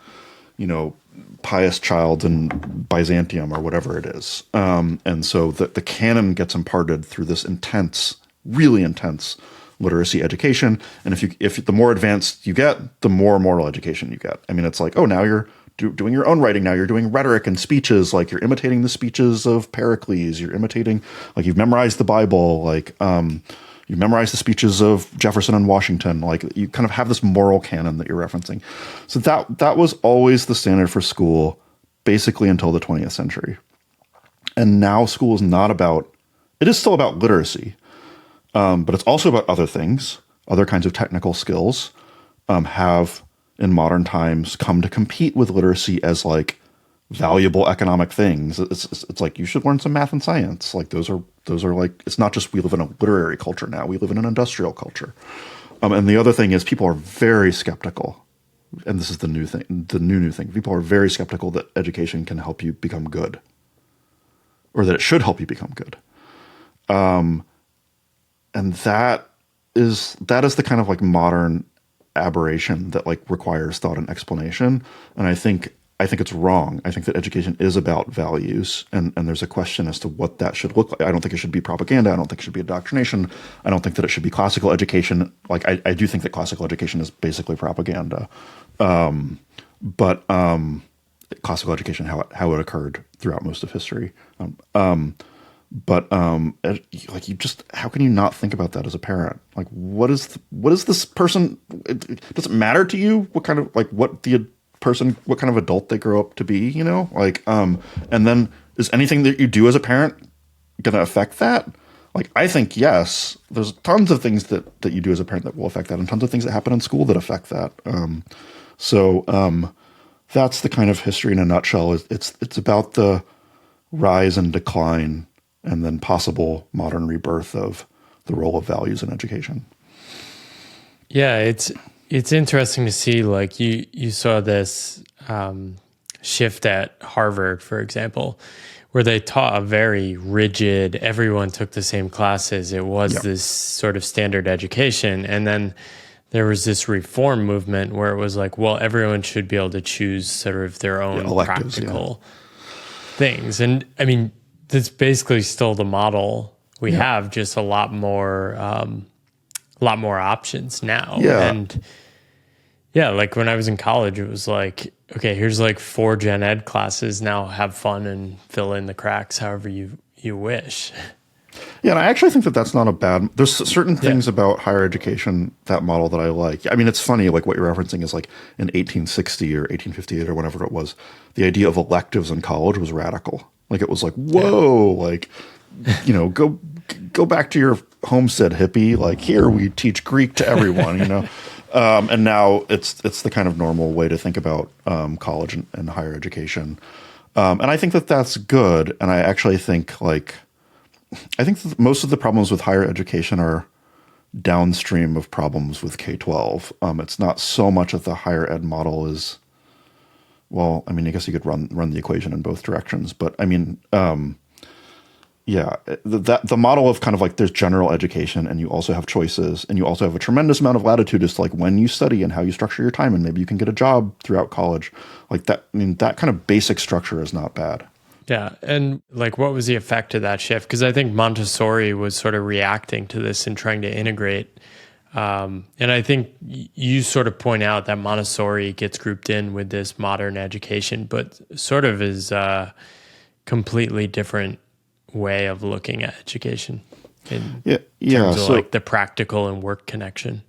pious child in Byzantium or whatever it is. And so the canon gets imparted through this intense, really intense literacy education. And if the more advanced you get, the more moral education you get. I mean, it's like, oh, now you're doing your own writing. Now you're doing rhetoric and speeches. Like you're imitating the speeches of Pericles. You're imitating, like you've memorized the Bible. Like you memorize the speeches of Jefferson and Washington. Like you kind of have this moral canon that you're referencing. So that was always the standard for school, basically until the 20th century. And now school is it is still about literacy, but it's also about other things. Other kinds of technical skills have in modern times come to compete with literacy as like valuable economic things. It's like you should learn some math and science. Like those are like, it's not just we live in a literary culture now, we live in an industrial culture. And the other thing is people are very skeptical, and this is the new thing. People are very skeptical that education can help you become good, or that it should help you become good. And that is the kind of like modern aberration that like requires thought and explanation. And I think it's wrong. I think that education is about values, and there's a question as to what that should look like. I don't think it should be propaganda. I don't think it should be indoctrination. I don't think that it should be classical education. Like I do think that classical education is basically propaganda. But classical education, how it occurred throughout most of history. Like you just, how can you not think about that as a parent? Like, what is this person? Does it matter to you what kind of, like, what kind of adult they grow up to be, and then is anything that you do as a parent going to affect that? Like, I think, yes, there's tons of things that you do as a parent that will affect that, and tons of things that happen in school that affect that. That's the kind of history in a nutshell. It's about the rise and decline and then possible modern rebirth of the role of values in education. Yeah, it's interesting to see, like you saw this shift at Harvard, for example, where they taught a very rigid, everyone took the same classes. It was this sort of standard education. And then there was this reform movement where it was like, well, everyone should be able to choose sort of their own electives, practical things. And I mean, that's basically still the model we have, just a lot more options now. Yeah. And like when I was in college, it was like, okay, here's like 4 gen ed classes. Now have fun and fill in the cracks however you wish. Yeah, and I actually think that that's not a bad. There's certain things about higher education, that model, that I like. I mean, it's funny, like what you're referencing is like in 1860 or 1858 or whatever it was, the idea of electives in college was radical. Like it was like, whoa, like, go back to your homestead, hippie. Like here we teach Greek to everyone, and now it's the kind of normal way to think about college and higher education. And I think that that's good. And I actually think that most of the problems with higher education are downstream of problems with K-12. It's not so much that the higher ed model is Well, I mean, I guess you could run the equation in both directions, but I mean, yeah, the model of kind of like there's general education and you also have choices and you also have a tremendous amount of latitude as to like when you study and how you structure your time and maybe you can get a job throughout college. Like that, I mean, that kind of basic structure is not bad. Yeah. And like, what was the effect of that shift? Because I think Montessori was sort of reacting to this and trying to integrate. And I think you sort of point out that Montessori gets grouped in with this modern education, but sort of is a completely different way of looking at education in terms of like the practical and work connection.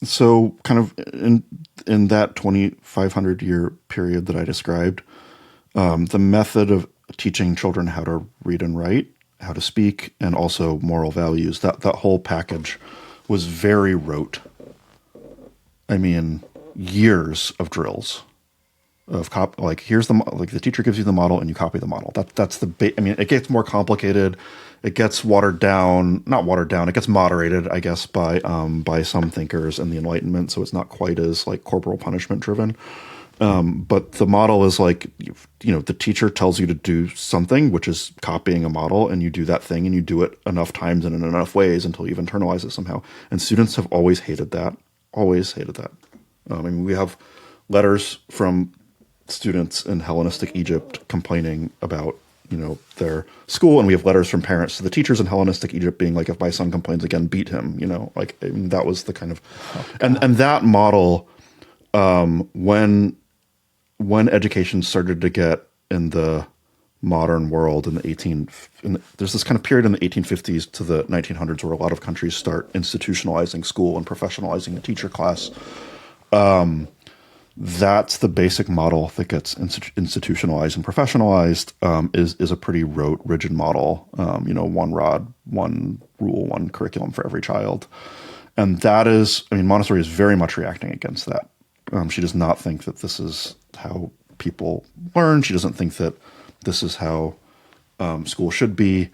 So kind of in that 2,500 year period that I described, the method of teaching children how to read and write, how to speak, and also moral values, that whole package was very rote. I mean, years of drills of like here's the teacher gives you the model and you copy the model. That's I mean, it gets more complicated. It gets watered down, not watered down. It gets moderated, I guess, by some thinkers in the Enlightenment. So it's not quite as like corporal punishment driven. But the model is like, the teacher tells you to do something, which is copying a model, and you do that thing and you do it enough times and in enough ways until you've internalized it somehow. And students have always hated that. Always hated that. I mean, we have letters from students in Hellenistic Egypt complaining about, their school. And we have letters from parents to the teachers in Hellenistic Egypt being like, if my son complains again, beat him, like, I mean, that was the kind of, and that model, when education started to get in the modern world in the there's this kind of period in the 1850s to the 1900s where a lot of countries start institutionalizing school and professionalizing the teacher class. That's the basic model that gets institutionalized and professionalized, is a pretty rote, rigid model. One rod, one rule, one curriculum for every child. And that is, I mean, Montessori is very much reacting against that. She does not think that this is how people learn. She doesn't think that this is how school should be.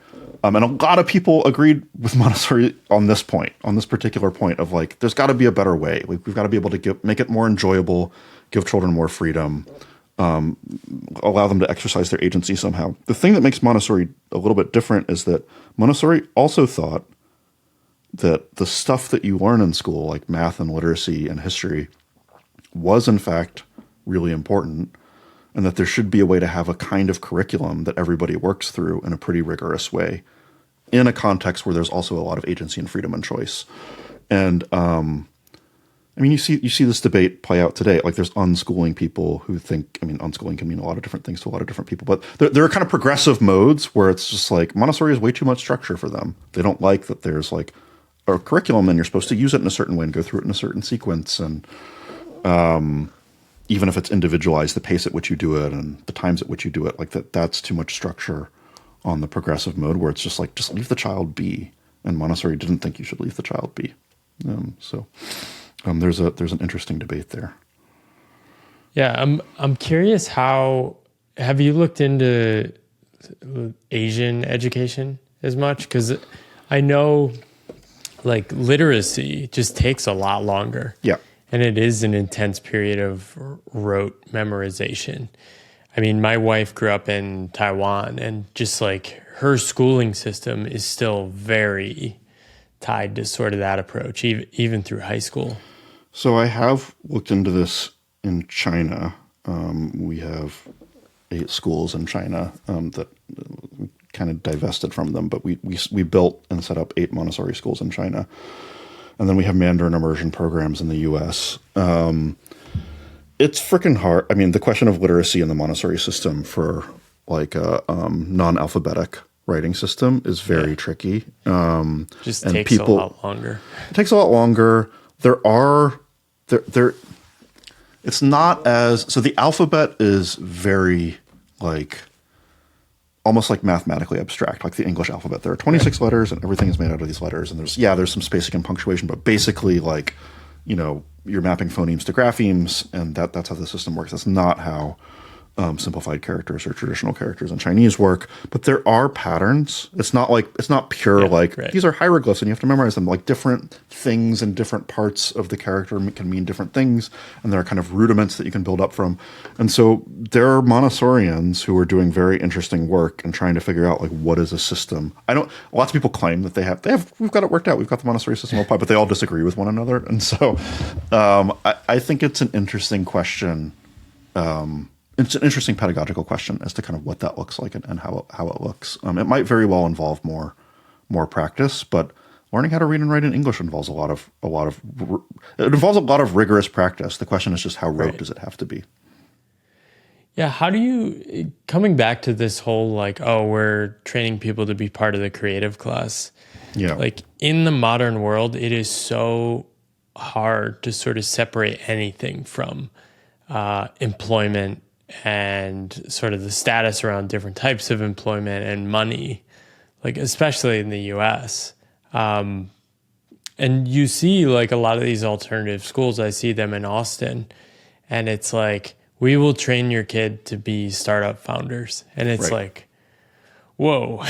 And a lot of people agreed with Montessori on this particular point of like, there's got to be a better way. We've got to be able to make it more enjoyable, give children more freedom, allow them to exercise their agency somehow. The thing that makes Montessori a little bit different is that Montessori also thought that the stuff that you learn in school, like math and literacy and history, was in fact really important, and that there should be a way to have a kind of curriculum that everybody works through in a pretty rigorous way in a context where there's also a lot of agency and freedom and choice. And I mean, you see this debate play out today. Like there's unschooling people who think, I mean, unschooling can mean a lot of different things to a lot of different people, but there are kind of progressive modes where it's just like Montessori is way too much structure for them. They don't like that there's like a curriculum and you're supposed to use it in a certain way and go through it in a certain sequence. And even if it's individualized, the pace at which you do it and the times at which you do it, like that's too much structure on the progressive mode where it's just like, just leave the child be. And Montessori didn't think you should leave the child be. So there's an interesting debate there. Yeah. I'm curious have you looked into Asian education as much? 'Cause I know like literacy just takes a lot longer. Yeah. And it is an intense period of rote memorization. I mean, my wife grew up in Taiwan, and just like her schooling system is still very tied to sort of that approach, even through high school. So I have looked into this in China. We have 8 schools in China that we kind of divested from them, but we built and set up 8 Montessori schools in China. And then we have Mandarin immersion programs in the U.S. It's freaking hard. I mean, the question of literacy in the Montessori system for like a non-alphabetic writing system is very tricky. Just takes a lot longer. It takes a lot longer. It's not as, so the alphabet is very like, almost like mathematically abstract, like the English alphabet. There are 26 letters and everything is made out of these letters. And there's some spacing and punctuation, but basically like, you're mapping phonemes to graphemes and that's how the system works. That's not how simplified characters or traditional characters in Chinese work, but there are patterns. It's not pure these are hieroglyphs and you have to memorize them. Like different things in different parts of the character can mean different things, and there are kind of rudiments that you can build up from. And so there are Montessorians who are doing very interesting work and trying to figure out like what is a system. Lots of people claim that we've got it worked out. We've got the Montessori system applied, but they all disagree with one another. And so I think it's an interesting question. It's an interesting pedagogical question as to kind of what that looks like and how it looks. It might very well involve more practice, but learning how to read and write in English involves a lot of rigorous practice. The question is just how rote does it have to be? Yeah. How do you, coming back to this whole like, oh, we're training people to be part of the creative class. Yeah. Like in the modern world, it is so hard to sort of separate anything from employment and sort of the status around different types of employment and money, like especially in the US. And you see like a lot of these alternative schools, I see them in Austin, and it's like, we will train your kid to be startup founders. And it's like, whoa,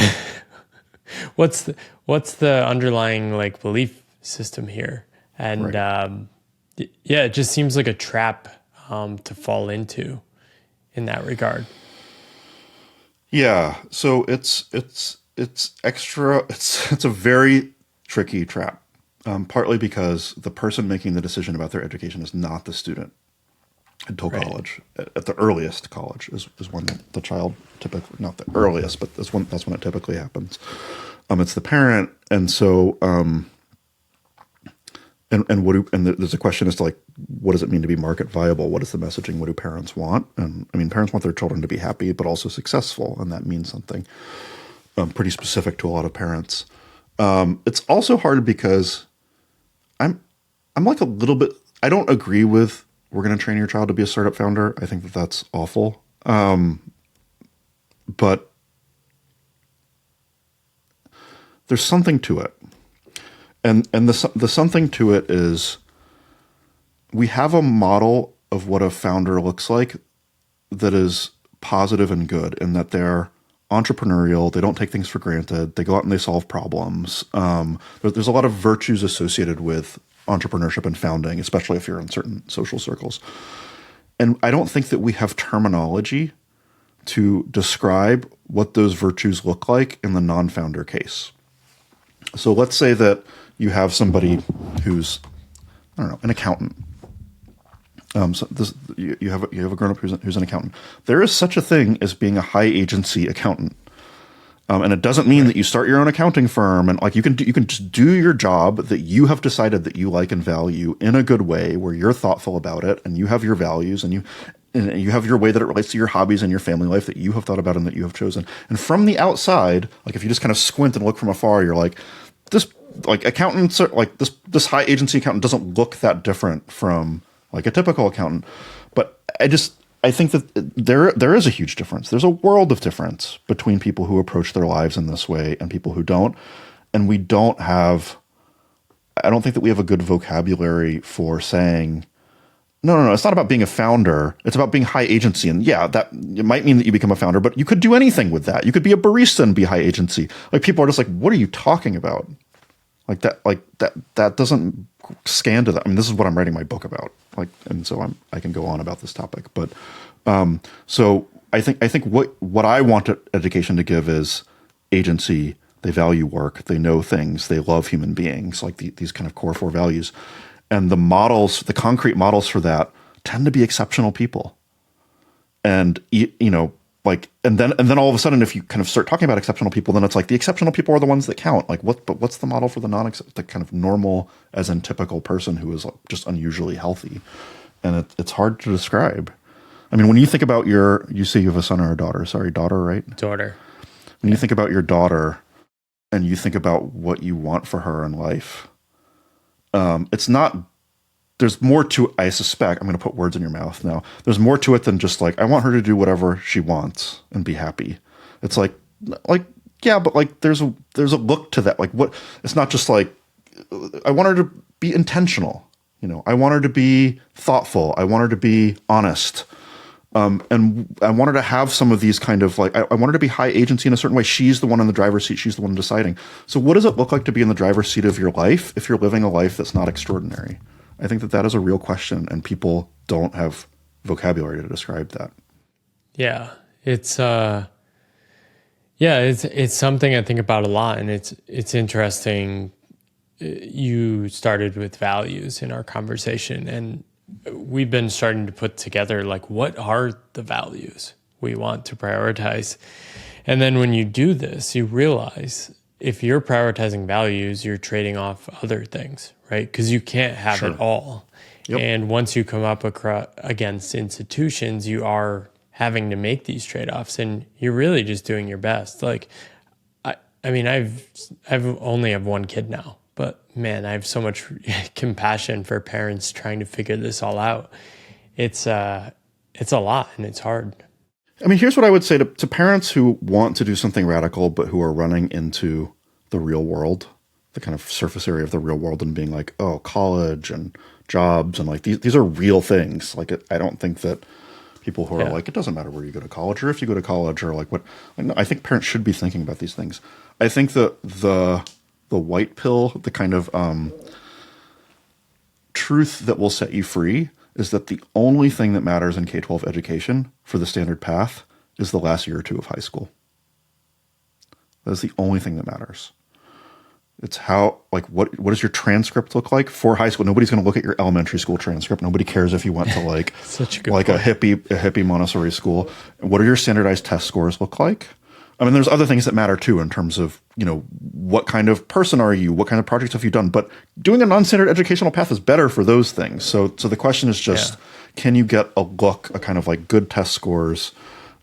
what's the underlying like belief system here? And it just seems like a trap to fall into in that regard. Yeah. So it's a very tricky trap. Partly because the person making the decision about their education is not the student until college. At the earliest, college is when the child typically, not the earliest, but that's when it typically happens. It's the parent, and so there's a question as to like, what does it mean to be market viable? What is the messaging? What do parents want? And I mean, parents want their children to be happy, but also successful. And that means something pretty specific to a lot of parents. It's also hard because I'm like a little bit, I don't agree with, we're going to train your child to be a startup founder. I think that that's awful. But there's something to it. And the something to it is we have a model of what a founder looks like that is positive and good, and that they're entrepreneurial. They don't take things for granted. They go out and they solve problems. There's a lot of virtues associated with entrepreneurship and founding, especially if you're in certain social circles. And I don't think that we have terminology to describe what those virtues look like in the non-founder case. So let's say that you have somebody who's, I don't know, an accountant. So you have a grown-up who's an accountant. There is such a thing as being a high agency accountant, and it doesn't mean that you start your own accounting firm and like you can just do your job that you have decided that you like and value in a good way, where you're thoughtful about it and you have your values and you have your way that it relates to your hobbies and your family life that you have thought about and that you have chosen. And from the outside, like if you just kind of squint and look from afar, you're like, this like accountants are like this high agency accountant doesn't look that different from like a typical accountant. But I think that there is a huge difference. There's a world of difference between people who approach their lives in this way and people who don't. And I don't think that we have a good vocabulary for saying, no, it's not about being a founder. It's about being high agency. And yeah, that it might mean that you become a founder, but you could do anything with that. You could be a barista and be high agency. Like people are just like, what are you talking about? That doesn't scan to that. I mean, this is what I'm writing my book about. Like, and so I can go on about this topic, but, so I think what I want education to give is agency. They value work. They know things. They love human beings, like these kind of core four values. And the concrete models for that tend to be exceptional people. And, and then all of a sudden, if you kind of start talking about exceptional people, then it's like the exceptional people are the ones that count. Like what's the model for the the kind of normal as in typical person who is just unusually healthy? And it's hard to describe. I mean, when you think about you say you have a son or a daughter, daughter, right? Daughter. When you think about your daughter and you think about what you want for her in life, there's more to it, I suspect. I'm going to put words in your mouth now. There's more to it than just like, I want her to do whatever she wants and be happy. It's like, yeah, but like, there's a look to that. Like what, it's not just like, I want her to be intentional. I want her to be thoughtful. I want her to be honest. And I wanted to have some of these kind of like, I wanted to be high agency in a certain way. She's the one in the driver's seat. She's the one deciding. So what does it look like to be in the driver's seat of your life if you're living a life that's not extraordinary? I think that that is a real question, and people don't have vocabulary to describe that. Yeah. It's something I think about a lot, and it's interesting. You started with values in our conversation, and we've been starting to put together like, what are the values we want to prioritize? And then when you do this, you realize if you're prioritizing values, you're trading off other things, right? Because you can't have it all. Yep. And once you come up against institutions, you are having to make these trade-offs, and you're really just doing your best. Like, I mean, I've only have one kid now, but man, I have so much compassion for parents trying to figure this all out. It's a lot, and it's hard. I mean, here's what I would say to parents who want to do something radical, but who are running into the real world, the kind of surface area of the real world, and being like, oh, college and jobs, and like these are real things. Like, I don't think that people who are like, it doesn't matter where you go to college, or if you go to college, or like what. No, I think parents should be thinking about these things. I think that the white pill, the kind of truth that will set you free, is that the only thing that matters in K-12 education for the standard path is the last year or two of high school. That is the only thing that matters. It's how, like, what does your transcript look like for high school? Nobody's going to look at your elementary school transcript. Nobody cares if you went to like Such a good like point. a hippie Montessori school. What do your standardized test scores look like? I mean, there's other things that matter too in terms of, you know, what kind of person are you? What kind of projects have you done? But doing a non-standard educational path is better for those things. So the question is just, can you get a kind of like good test scores,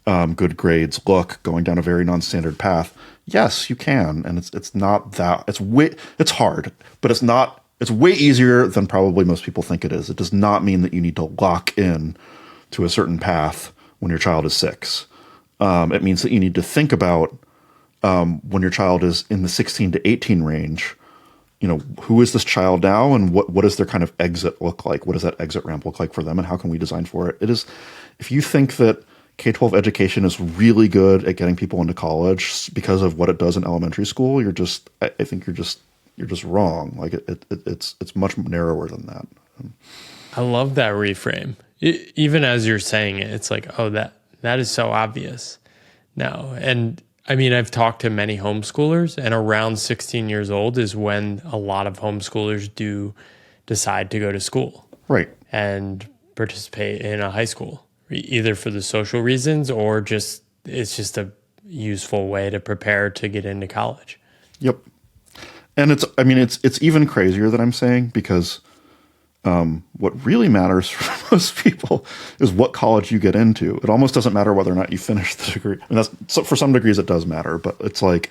good grades, going down a very non-standard path? Yes, you can. And it's not that, it's hard, but it's way easier than probably most people think it is. It does not mean that you need to lock in to a certain path when your child is 6. It means that you need to think about when your child is in the 16 to 18 range, you know, who is this child now, and what does their kind of exit look like? What does that exit ramp look like for them, and how can we design for it? It is, if you think that K-12 education is really good at getting people into college because of what it does in elementary school, I think you're just wrong. Like it's much narrower than that. I love that reframe. Even as you're saying it, it's like, oh, that is so obvious now. And I mean, I've talked to many homeschoolers, and around 16 years old is when a lot of homeschoolers do decide to go to school. Right. And participate in a high school, either for the social reasons or it's just a useful way to prepare to get into college. Yep. And it's even crazier that I'm saying, because what really matters for most people is what college you get into. It almost doesn't matter whether or not you finish the degree. I mean, for some degrees it does matter, but it's like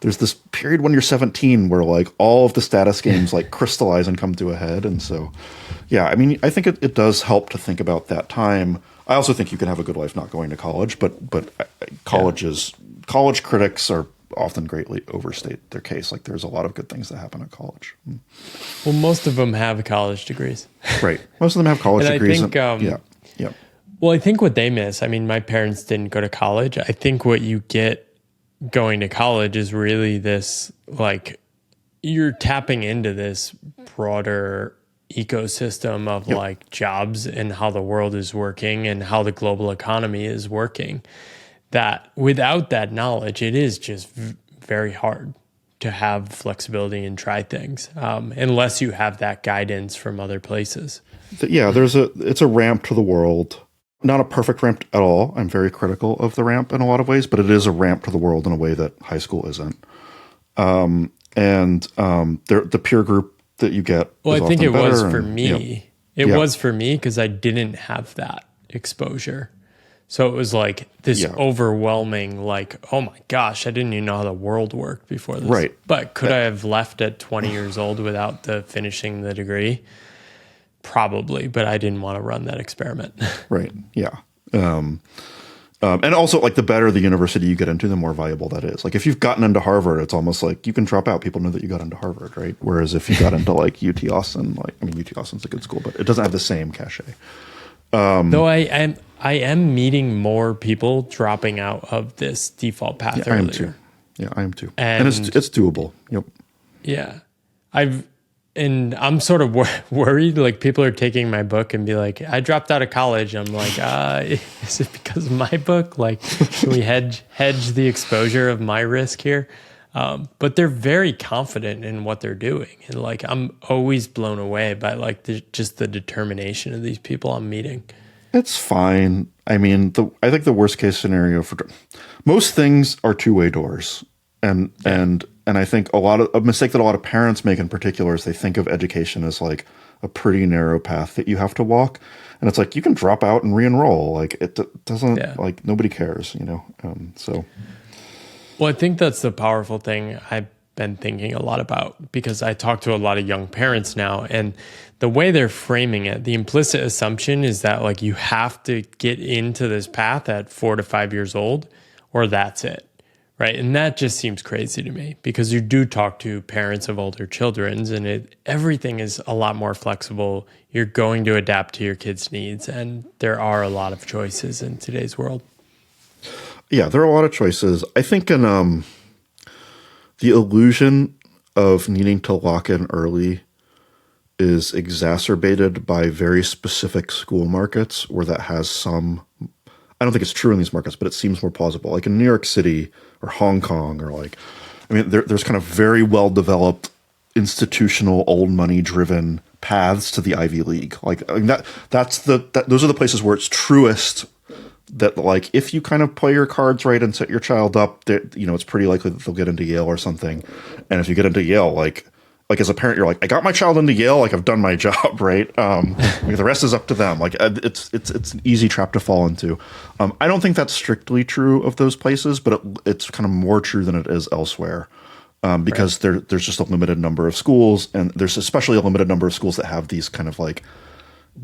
there's this period when you're 17 where like all of the status games like crystallize and come to a head. And so, yeah, I mean, I think it does help to think about that time. I also think you can have a good life not going to college, but college critics are often greatly overstate their case. Like there's a lot of good things that happen at college. Well, most of them have college degrees. Right. Most of them have college degrees. I think, yeah. Well, I think what they miss, I mean, my parents didn't go to college. I think what you get going to college is really this, like, you're tapping into this broader ecosystem of like jobs and how the world is working and how the global economy is working. That without that knowledge, it is just very hard to have flexibility and try things unless you have that guidance from other places. Yeah, it's a ramp to the world. Not a perfect ramp at all. I'm very critical of the ramp in a lot of ways, but it is a ramp to the world in a way that high school isn't. The peer group that you get. Well, I think it was for me. It was for me because I didn't have that exposure. So it was like this overwhelming, like, oh my gosh, I didn't even know how the world worked before this. Right. But could I have left at 20 years old without finishing the degree? Probably, but I didn't want to run that experiment. Right. Yeah. And also, like, the better the university you get into, the more valuable that is. Like, if you've gotten into Harvard, it's almost like you can drop out. People know that you got into Harvard, right? Whereas if you got into, like, UT Austin, UT Austin's a good school, but it doesn't have the same cachet. Though I am meeting more people dropping out of this default path Yeah, I earlier. am too. Yeah, I am too. And it's doable. Yep. Yeah. I'm sort of worried. Like people are taking my book and be like, I dropped out of college. I'm like, is it because of my book? Like, can we hedge the exposure of my risk here? But they're very confident in what they're doing. And like, I'm always blown away by like just the determination of these people I'm meeting. It's fine. I mean, I think the worst case scenario for most things are two-way doors. And I think a mistake that a lot of parents make in particular is they think of education as like a pretty narrow path that you have to walk. And it's like, you can drop out and re-enroll. Like it doesn't, like nobody cares, so. Well, I think that's the powerful thing I've been thinking a lot about, because I talk to a lot of young parents now, and the way they're framing it, the implicit assumption is that like you have to get into this path at 4 to 5 years old, or that's it. Right. And that just seems crazy to me, because you do talk to parents of older children and everything is a lot more flexible. You're going to adapt to your kids' needs. And there are a lot of choices in today's world. Yeah, there are a lot of choices. I think in the illusion of needing to lock in early is exacerbated by very specific school markets where that has some. I don't think it's true in these markets, but it seems more plausible. Like in New York City or Hong Kong, or like, I mean, there's kind of very well developed institutional, old money driven paths to the Ivy League. Like I mean, those are the places where it's truest. That like if you kind of play your cards right and set your child up, that it's pretty likely that they'll get into Yale or something. And if you get into Yale, like as a parent, you're like, I got my child into Yale, like I've done my job, right? The rest is up to them. Like it's an easy trap to fall into. I don't think that's strictly true of those places, but it's kind of more true than it is elsewhere, because there's just a limited number of schools, and there's especially a limited number of schools that have these kind of like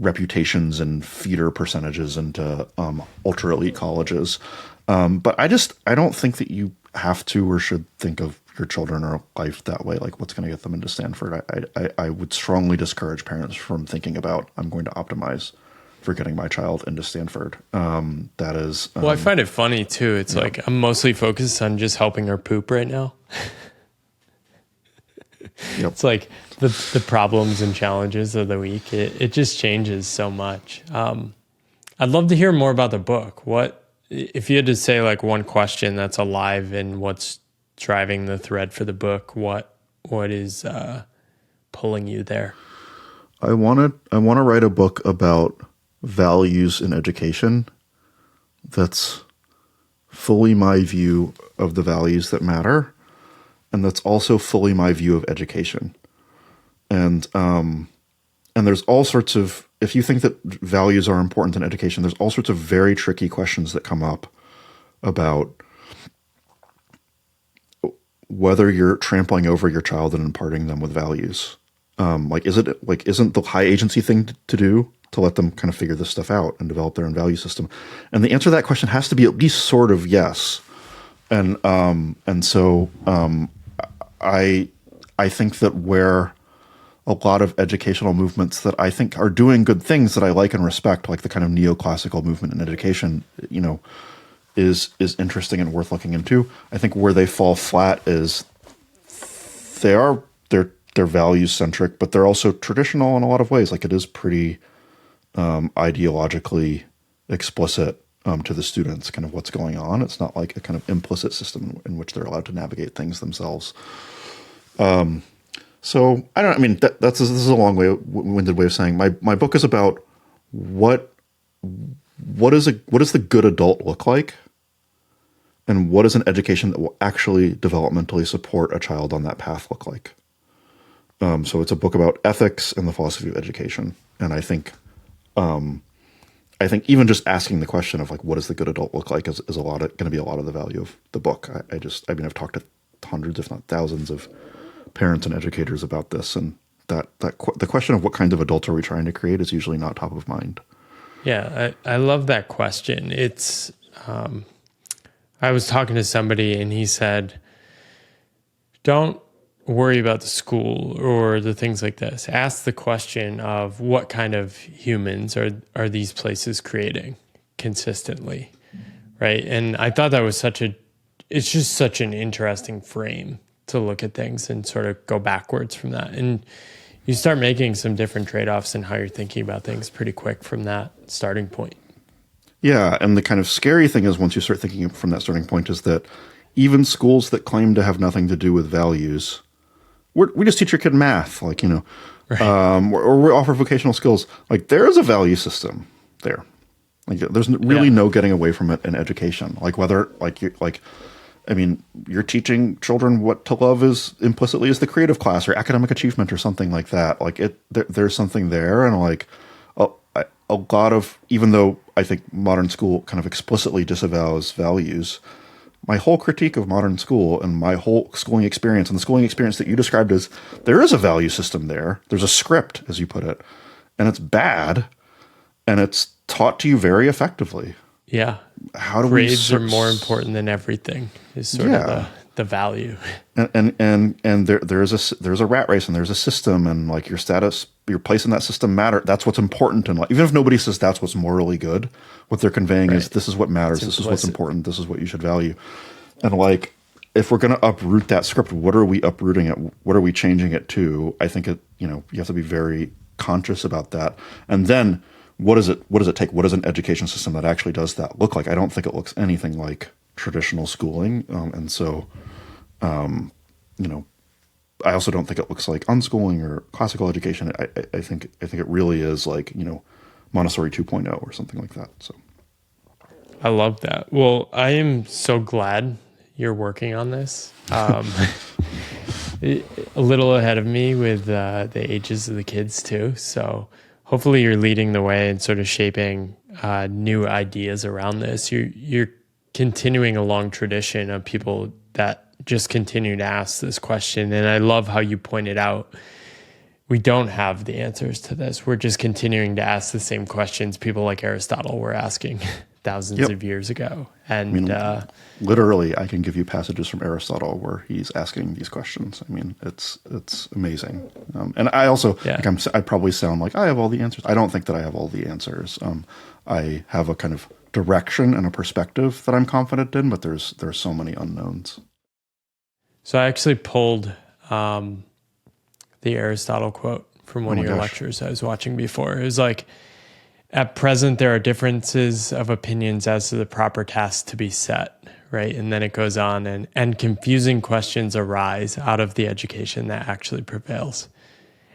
reputations and feeder percentages into ultra elite colleges. But I don't think that you have to or should think of your children or life that way. Like what's going to get them into Stanford. I would strongly discourage parents from thinking about, I'm going to optimize for getting my child into Stanford. That is. Well, I find it funny too. It's like, I'm mostly focused on just helping her poop right now. Yep. It's like the problems and challenges of the week. It just changes so much. I'd love to hear more about the book. What, if you had to say like one question that's alive in what's driving the thread for the book, what is pulling you there? I want to write a book about values in education that's fully my view of the values that matter, and that's also fully my view of education. And there's all sorts of, if you think that values are important in education, there's all sorts of very tricky questions that come up about whether you're trampling over your child and imparting them with values. Isn't the high agency thing to do to let them kind of figure this stuff out and develop their own value system? And the answer to that question has to be at least sort of yes. And so I think that where a lot of educational movements that I think are doing good things that I like and respect, like the kind of neoclassical movement in education, is interesting and worth looking into. I think where they fall flat is they're values centric, but they're also traditional in a lot of ways. Like it is pretty ideologically explicit to the students, kind of what's going on. It's not like a kind of implicit system in which they're allowed to navigate things themselves. So this is a long-winded way of saying my book is about what does the good adult look like, and what does an education that will actually developmentally support a child on that path look like. So it's a book about ethics and the philosophy of education, and I think even just asking the question of like what does the good adult look like is going to be a lot of the value of the book. I've talked to hundreds, if not thousands, of parents and educators about this, and the question of what kind of adult are we trying to create is usually not top of mind. Yeah, I love that question. It's I was talking to somebody and he said, don't worry about the school or the things like this. Ask the question of what kind of humans are these places creating? consistently, right? And I thought that was it's just such an interesting frame to look at things and sort of go backwards from that. And you start making some different trade-offs in how you're thinking about things pretty quick from that starting point. Yeah, and the kind of scary thing is once you start thinking from that starting point is that even schools that claim to have nothing to do with values, we just teach your kid math, like, you know, Right. Or we offer vocational skills. Like, there is a value system there. Like, there's really no getting away from it in education. Like, whether, like, I mean, you're teaching children what to love is implicitly is the creative class or academic achievement or something like that. Like, there's something there, and like a lot of, even though I think modern school kind of explicitly disavows values, my whole critique of modern school and my whole schooling experience and the schooling experience that you described as there is a value system there. There's a script, as you put it, and it's bad, and it's taught to you very effectively. Yeah. How do grades are more important than everything is sort of the value. And there's a rat race and there's a system, and like your status, your place in that system matter. That's what's important in life. Even if nobody says that's what's morally good, what they're conveying is this is what matters. This is what's important. This is what you should value. And like, if we're going to uproot that script, what are we uprooting it? What are we changing it to? I think you have to be very conscious about that. And then what does it take? What does an education system that actually does that look like? I don't think it looks anything like traditional schooling. And so, I also don't think it looks like unschooling or classical education. I think it really is like, Montessori 2.0 or something like that. So I love that. Well, I am so glad you're working on this. A little ahead of me with the ages of the kids too. So hopefully you're leading the way and sort of shaping new ideas around this. You're continuing a long tradition of people that just continue to ask this question. And I love how you pointed out, we don't have the answers to this. We're just continuing to ask the same questions people like Aristotle were asking thousands of years ago. And literally, I can give you passages from Aristotle where he's asking these questions. I mean, it's amazing. And I also, I probably sound like I have all the answers. I don't think that I have all the answers. I have a kind of direction and a perspective that I'm confident in, but there's so many unknowns. So I actually pulled the Aristotle quote from one of your lectures I was watching before. It was like, at present, there are differences of opinions as to the proper task to be set, right? And then it goes on, and confusing questions arise out of the education that actually prevails.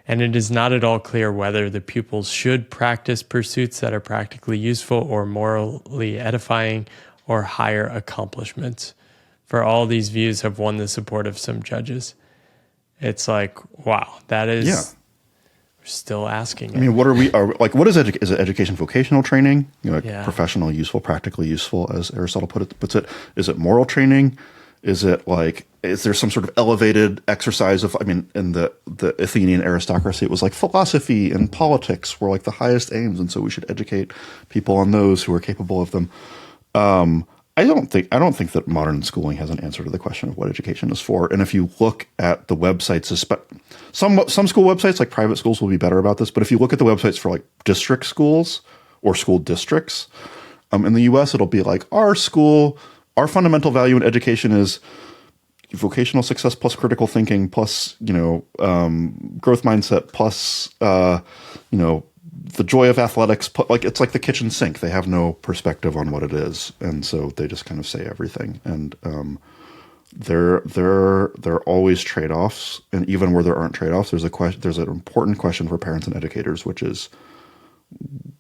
And it is not at all clear whether the pupils should practice pursuits that are practically useful or morally edifying or higher accomplishments. For all these views have won the support of some judges. It's like, wow, that is... Yeah. We're still asking. I mean, what is is it education vocational training? Professional, useful, practically useful, as Aristotle puts it. Is it moral training? Is it is there some sort of elevated exercise of, in the Athenian aristocracy, it was like philosophy and politics were like the highest aims. And so we should educate people on those who are capable of them. I don't think that modern schooling has an answer to the question of what education is for. And if you look at the websites, some school websites, like private schools, will be better about this. But if you look at the websites for like district schools or school districts, in the U.S., it'll be like our fundamental value in education is vocational success plus critical thinking plus growth mindset plus the joy of athletics. Like, it's like the kitchen sink. They have no perspective on what it is, and so they just kind of say everything. And there are always trade-offs, and even where there aren't trade-offs, there's an important question for parents and educators, which is,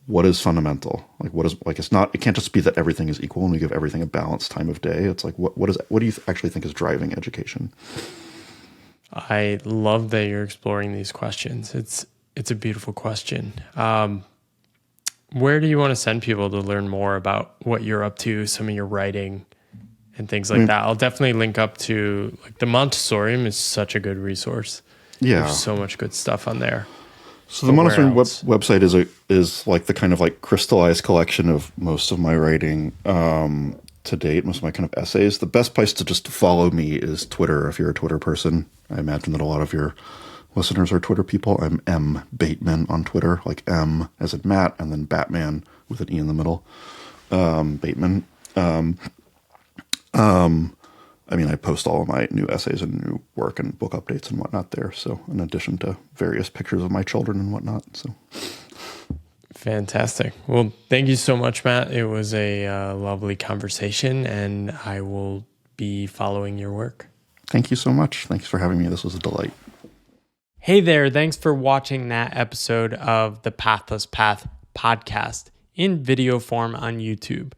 what is fundamental? It can't just be that everything is equal and we give everything a balanced time of day. It's like, what do you actually think is driving education? I love that you're exploring these questions. It's a beautiful question. Where do you want to send people to learn more about what you're up to, some of your writing and things like that? I'll definitely link up to the Montessori is such a good resource. Yeah. There's so much good stuff on there. So the Montessori website is like the kind of like crystallized collection of most of my writing to date, most of my kind of essays. The best place to just follow me is Twitter. If you're a Twitter person, I imagine that a lot of your listeners are Twitter people. I'm M. Bateman on Twitter, like M as in Matt, and then Batman with an E in the middle. Bateman. I mean, I post all of my new essays and new work and book updates and whatnot there. So in addition to various pictures of my children and whatnot. So fantastic. Well, thank you so much, Matt. It was a lovely conversation, and I will be following your work. Thank you so much. Thanks for having me. This was a delight. Hey there. Thanks for watching that episode of the Pathless Path podcast in video form on YouTube.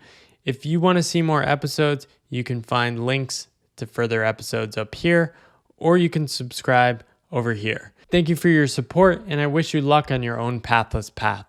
If you want to see more episodes, you can find links to further episodes up here, or you can subscribe over here. Thank you for your support, and I wish you luck on your own pathless path.